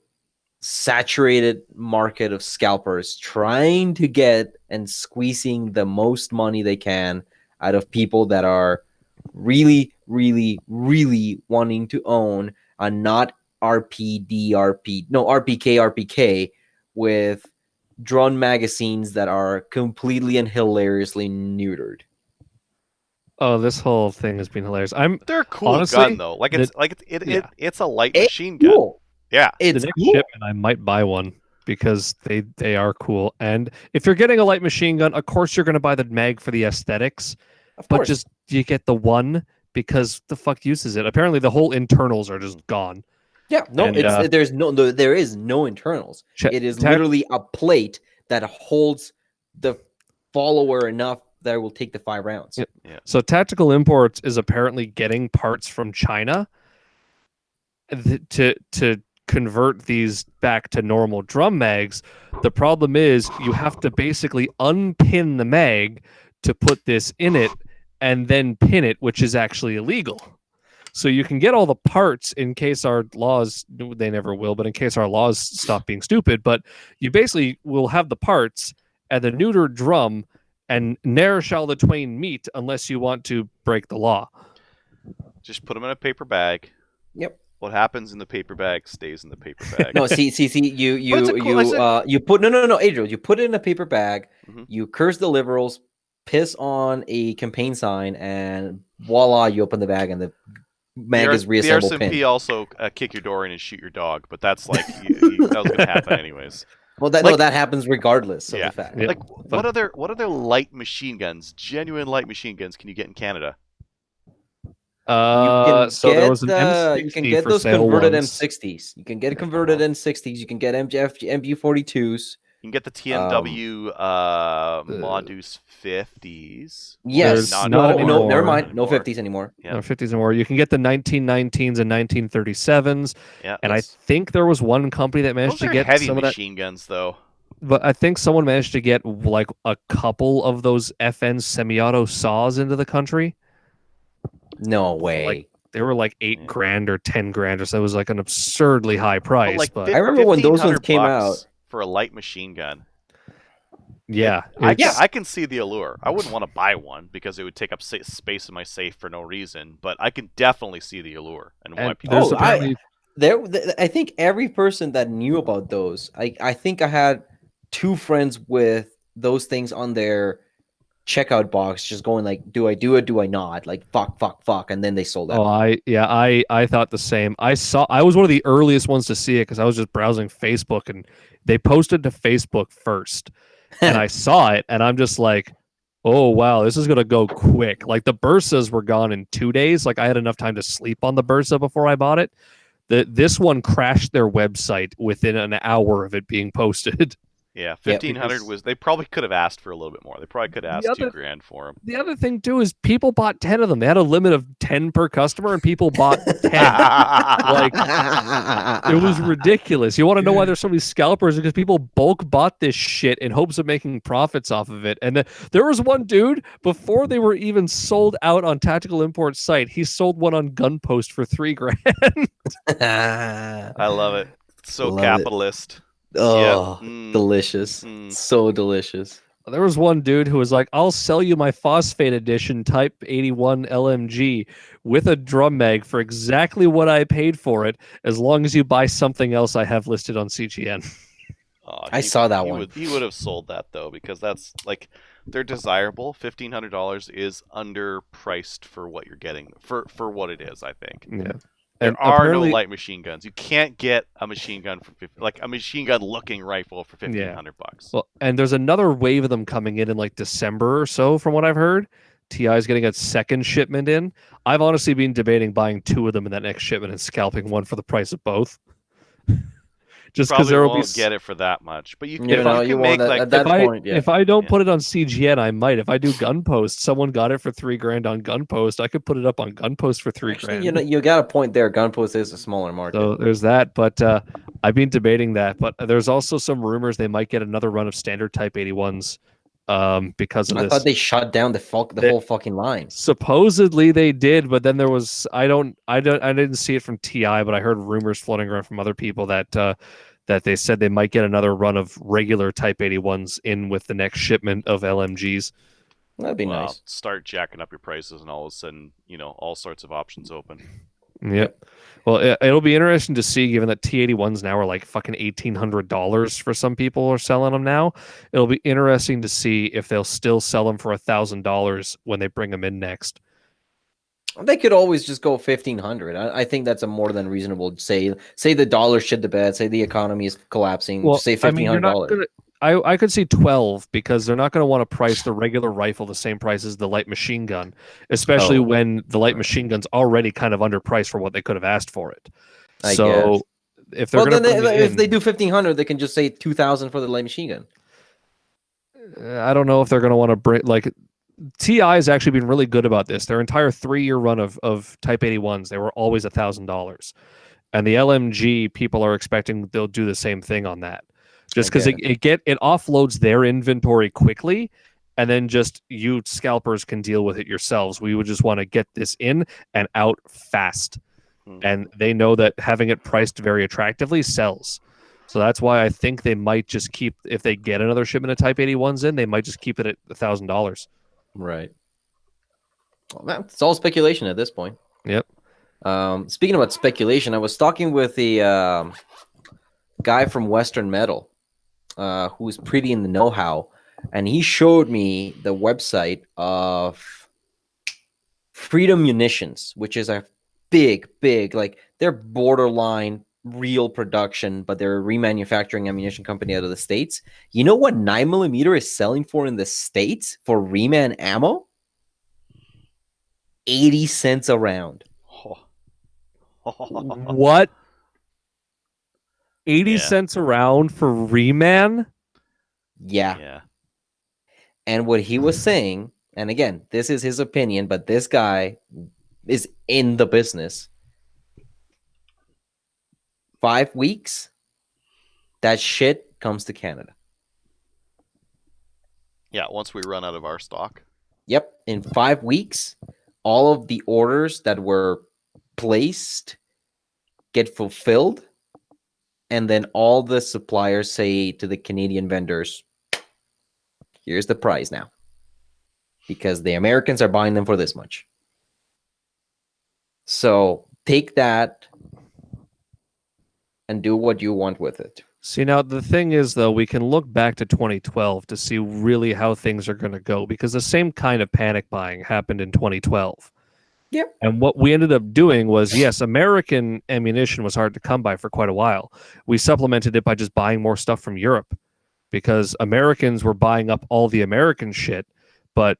saturated market of scalpers trying to get and squeezing the most money they can out of people that are really, really, really wanting to own a not RPK with drone magazines that are completely and hilariously neutered. Oh, this whole thing has been hilarious. They're a cool honestly, gun though. Like it's a light machine Cool. gun. Yeah. The next shipment, I might buy one because they are cool. And if you're getting a light machine gun, of course you're going to buy the mag for the aesthetics. But just you get the one because the fuck uses it. Apparently, the whole internals are just gone. Yeah, no, And, there is no internals. It is literally a plate that holds the follower enough that it will take the 5 rounds. Yeah. So Tactical Imports is apparently getting parts from China to convert these back to normal drum mags. The problem is you have to basically unpin the mag to put this in it and then pin it, which is actually illegal. So you can get all the parts in case our laws, they never will, but in case our laws stop being stupid, but you basically will have the parts and the neutered drum, and ne'er shall the twain meet unless you want to break the law. Just put them in a paper bag. Yep. What happens in the paper bag stays in the paper bag. No, see, you put no, Adriel, you put it in a paper bag, you curse the liberals, piss on a campaign sign, and voila, you open the bag and the mag is reassembled. The RSMP also kick your door in and shoot your dog, but that's like that was going to happen anyways. Well, that happens regardless of the fact. Yeah. Like, what other light machine guns, genuine light machine guns, can you get in Canada? So there was an M60 you can get those converted M60s. You can get converted M60s. You can get MG42s. You can get the TMW Modus 50s. Yes. No, never mind. No 50s anymore. Yeah. No 50s anymore. You can get the 1919s and 1937s. Yeah. And I think there was one company that managed to get heavy some machine guns, though. But I think someone managed to get like a couple of those FN semi-auto saws into the country. No way. Like, they were like $8,000 or $10,000 or so. It was like an absurdly high price. But I remember when those ones came out for a light machine gun. Yeah, I can see the allure. I wouldn't want to buy one because it would take up space in my safe for no reason. But I can definitely see the allure and why people. I think every person that knew about those, I think I had 2 friends with those things on their checkout box, just going like, do I do it, do I not, like fuck, and then they sold out. I thought the same. I was one of the earliest ones to see it because I was just browsing Facebook and they posted to Facebook first and I saw it and I'm just like, oh wow, this is gonna go quick. Like the Bursas were gone in 2 days. Like I had enough time to sleep on the Bursa before I bought it. This one crashed their website within an hour of it being posted. Yeah, 1,500 was. They probably could have asked for a little bit more. They probably could have asked $2,000 for them. The other thing too is people bought 10 of them. They had a limit of 10 per customer, and people bought 10. Like it was ridiculous. You want to know why there's so many scalpers? Because people bulk bought this shit in hopes of making profits off of it. And there was one dude before they were even sold out on Tactical Import's site. He sold one on Gunpost for $3,000. I love it. So capitalist. Oh, delicious. So delicious. There was one dude who was like, I'll sell you my Phosphate Edition Type 81 LMG with a drum mag for exactly what I paid for it, as long as you buy something else I have listed on CGN. I saw that one. He would have sold that, though, because that's like they're desirable. $1,500 is underpriced for what you're getting for what it is. I think. Yeah. There And are no apparently, light machine guns. You can't get a machine gun for like a machine gun looking rifle for $1,500. well, and there's another wave of them coming in like December or so, from what I've heard. TI is getting a second shipment in. I've honestly been debating buying 2 of them in that next shipment and scalping one for the price of both. Just because Probably there will won't be. get it for that much, but you You can, know, you you can want make that like at that point. Yeah. If I don't Yeah. put it on CGN, I might. If I do Gun Post, someone got it for $3,000 on Gun Post. I could put it up on Gun Post for $3,000. Actually, you know, you got a point there. Gunpost is a smaller market. So there's that, but I've been debating that. But there's also some rumors they might get another run of standard Type 81s because of I this. thought they shut down the whole fucking line. Supposedly they did, but then there was I didn't see it from TI, but I heard rumors floating around from other people that that they said they might get another run of regular Type 81s in with the next shipment of LMGs. That'd be nice. Start jacking up your prices, and all of a sudden, all sorts of options open. Yep. Well, it'll be interesting to see, given that T81s now are like fucking $1,800 for some people are selling them now. It'll be interesting to see if they'll still sell them for $1,000 when they bring them in next. They could always just go 1,500. I think that's a more than reasonable. Say the dollar shit the bed. Say the economy is collapsing. Well, Just say I mean, you're not $1,500. gonna. I could see 12 because they're not going to want to price the regular rifle the same price as the light machine gun, especially when the light machine gun's already kind of underpriced for what they could have asked for it. I guess. If they're going to if they do 1,500, they can just say 2,000 for the light machine gun. I don't know if they're going to want to bring like TI has actually been really good about this. Their entire 3-year run of Type 81s, they were always $1,000, and the LMG people are expecting they'll do the same thing on that. Just because it offloads their inventory quickly, and then just you scalpers can deal with it yourselves. We would just want to get this in and out fast, and they know that having it priced very attractively sells. So that's why I think they might just keep, if they get another shipment of Type 81s in, they might just keep it at $1,000. Right. Well, it's all speculation at this point. Yep. Speaking about speculation, I was talking with the guy from Western Metal, who's pretty in the know-how, and he showed me the website of Freedom Munitions, which is a big, like they're borderline real production, but they're a remanufacturing ammunition company out of the States. You know what 9mm is selling for in the States for reman ammo? 80 cents a round. What? 80 cents a round for reman? Yeah. And what he was saying, and again, this is his opinion, but this guy is in the business. 5 weeks, that shit comes to Canada. Yeah, once we run out of our stock. Yep. In 5 weeks, all of the orders that were placed get fulfilled. And then all the suppliers say to the Canadian vendors, here's the price now. Because the Americans are buying them for this much. So take that and do what you want with it. See, now the thing is, though, we can look back to 2012 to see really how things are going to go, because the same kind of panic buying happened in 2012. Yep. And what we ended up doing was, yes, American ammunition was hard to come by for quite a while. We supplemented it by just buying more stuff from Europe, because Americans were buying up all the American shit, but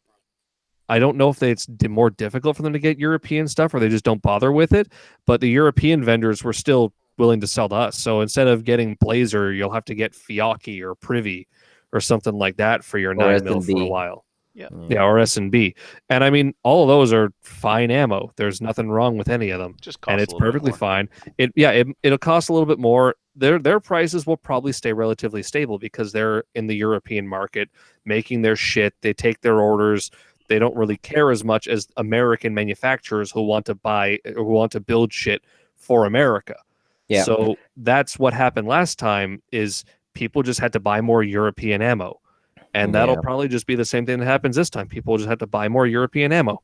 I don't know if it's more difficult for them to get European stuff or they just don't bother with it, but the European vendors were still willing to sell to us. So instead of getting Blazer, you'll have to get Fiocchi or Privy or something like that for your 9mm for a while. Yeah, or S&B. And I mean, all of those are fine ammo. There's nothing wrong with any of them. And it's perfectly fine. It'll cost a little bit more. Their prices will probably stay relatively stable because they're in the European market making their shit. They take their orders. They don't really care as much as American manufacturers who want to build shit for America. Yeah. So that's what happened last time is people just had to buy more European ammo. And that'll probably just be the same thing that happens this time. People just have to buy more European ammo.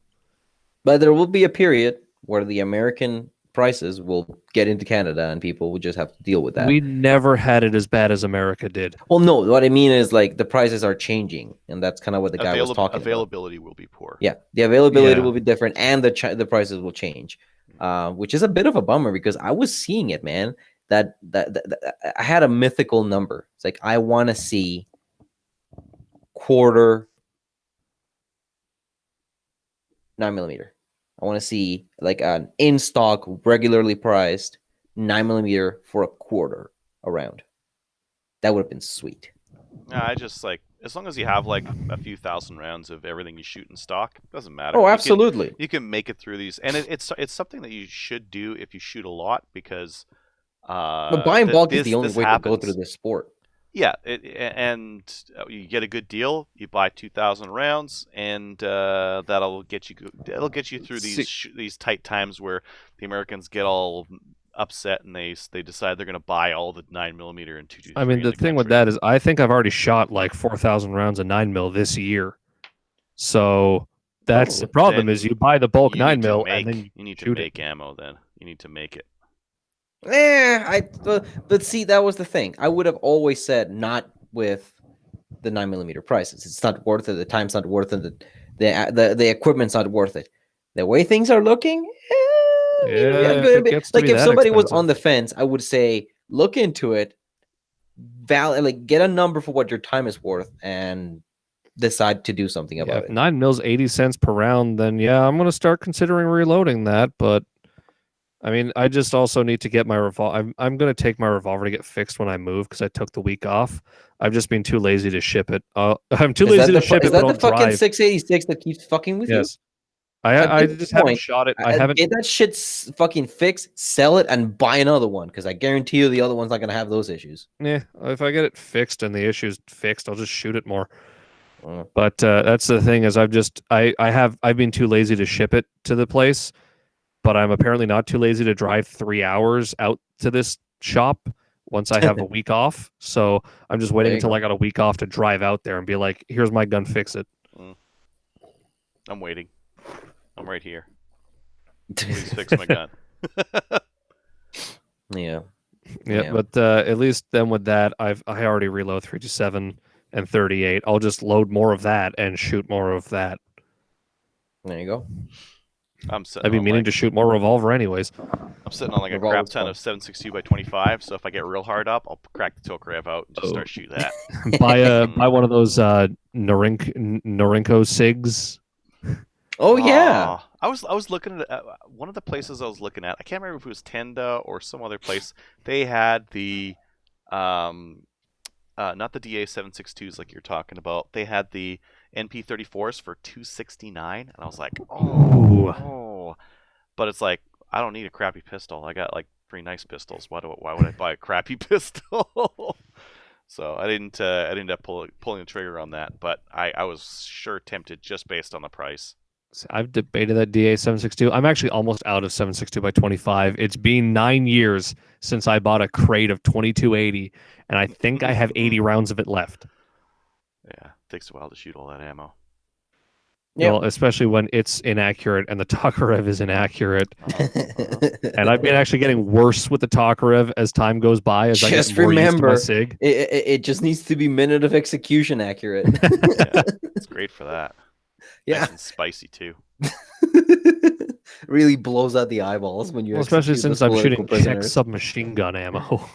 But there will be a period where the American prices will get into Canada, and people will just have to deal with that. We never had it as bad as America did. Well, no, what I mean is like the prices are changing, and that's kind of what the guy was talking about. Availability will be poor. Yeah, the availability will be different, and the prices will change, which is a bit of a bummer because I was seeing it, man. That I had a mythical number. It's like I want to see quarter 9mm. I want to see like an in stock, regularly priced 9mm for a quarter a round. That would have been sweet. I just like, as long as you have like a few thousand rounds of everything you shoot in stock, doesn't matter. Oh, absolutely. You can make it through these, and it's something that you should do if you shoot a lot, because but buying bulk is the only way to go through this sport. Yeah, and you get a good deal. You buy 2,000 rounds, and that'll get you through these tight times where the Americans get all upset and they decide they're going to buy all the 9mm and 223. I mean, the thing with that is, I think I've already shot like 4,000 rounds of 9mm this year. So that's the problem: is you buy the bulk 9mm and then you need to make ammo. Then you need to make it. But see, that was the thing. I would have always said not with the 9mm prices. It's not worth it. The time's not worth it. The equipment's not worth it. The way things are looking, if somebody was on the fence, I would say look into it, get a number for what your time is worth, and decide to do something about it. 9mm 80 cents per round, then I'm going to start considering reloading that, but. I mean, I just also need to get my revolver. I'm going to take my revolver to get fixed when I move because I took the week off. I've just been too lazy to ship it. I'm too lazy to ship it. Is that the fucking 686 that keeps fucking with you? Yes. I just haven't shot it. I haven't. Get that shit fucking fixed, sell it, and buy another one because I guarantee you the other one's not going to have those issues. Yeah, if I get it fixed and the issue's fixed, I'll just shoot it more. But that's the thing is I've been too lazy to ship it to the place. But I'm apparently not too lazy to drive 3 hours out to this shop once I have a week off. So I'm just waiting until I got a week off to drive out there and be like, here's my gun, fix it. I'm waiting. I'm right here. Please fix my gun. Yeah, but at least then with that, I already reload 327 and 38. I'll just load more of that and shoot more of that. There you go. I'd be meaning to shoot more revolver anyways. I'm sitting on like a crap ton of 7.62 by 25, so if I get real hard up, I'll crack the Tokarev out and just start shooting that. buy one of those Norinco SIGs. Oh yeah. I was looking at one of the places I was looking at. I can't remember if it was Tenda or some other place. They had the not the DA 7.62s like you're talking about. They had the NP34s for $269, and I was like, oh. But it's like, I don't need a crappy pistol. I got like 3 nice pistols. Why would I buy a crappy pistol? So I didn't end up pulling the trigger on that, but I was sure tempted just based on the price. I've debated that DA 7.62. I'm actually almost out of 7.62 by 25. It's been 9 years since I bought a crate of 2280, and I think I have 80 rounds of it left. Yeah, it takes a while to shoot all that ammo. Yep. Well, especially when it's inaccurate and the Tokarev is inaccurate. And I've been actually getting worse with the Tokarev as time goes by. As just I get more remember, used to my SIG. It just needs to be minute of execution accurate. Yeah, it's great for that. Yeah, nice and spicy too. Really blows out the eyeballs when you. Especially since I'm shooting Czech submachine gun ammo.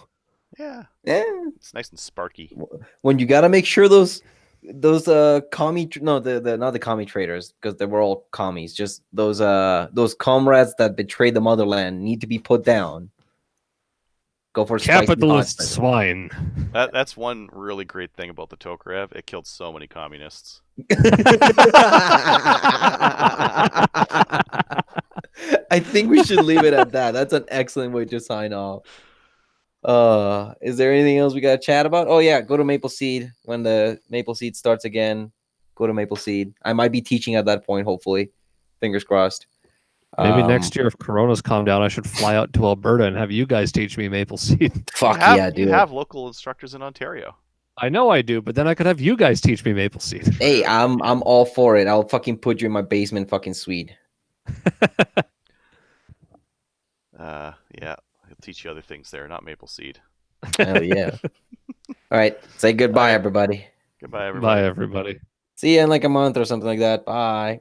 Yeah, it's nice and sparky. When you got to make sure those commie not the commie traders, because they were all commies, just those comrades that betrayed the motherland need to be put down. Go for capitalist swine. That's one really great thing about the Tokarev. It killed so many communists. I think we should leave it at that. That's an excellent way to sign off. Is there anything else we got to chat about? Oh yeah, go to Maple Seed when the Maple Seed starts again. Go to Maple Seed. I might be teaching at that point, hopefully. Fingers crossed. Maybe next year, if Corona's calmed down, I should fly out to Alberta and have you guys teach me Maple Seed. Fuck yeah, dude. You have local instructors in Ontario. I know I do, but then I could have you guys teach me Maple Seed. Hey, I'm all for it. I'll fucking put you in my basement fucking suite. Yeah, he'll teach you other things there, not maple seed. Oh yeah. All right. Say goodbye, All right. everybody. Goodbye, everybody. Bye, everybody. See you in like a month or something like that. Bye.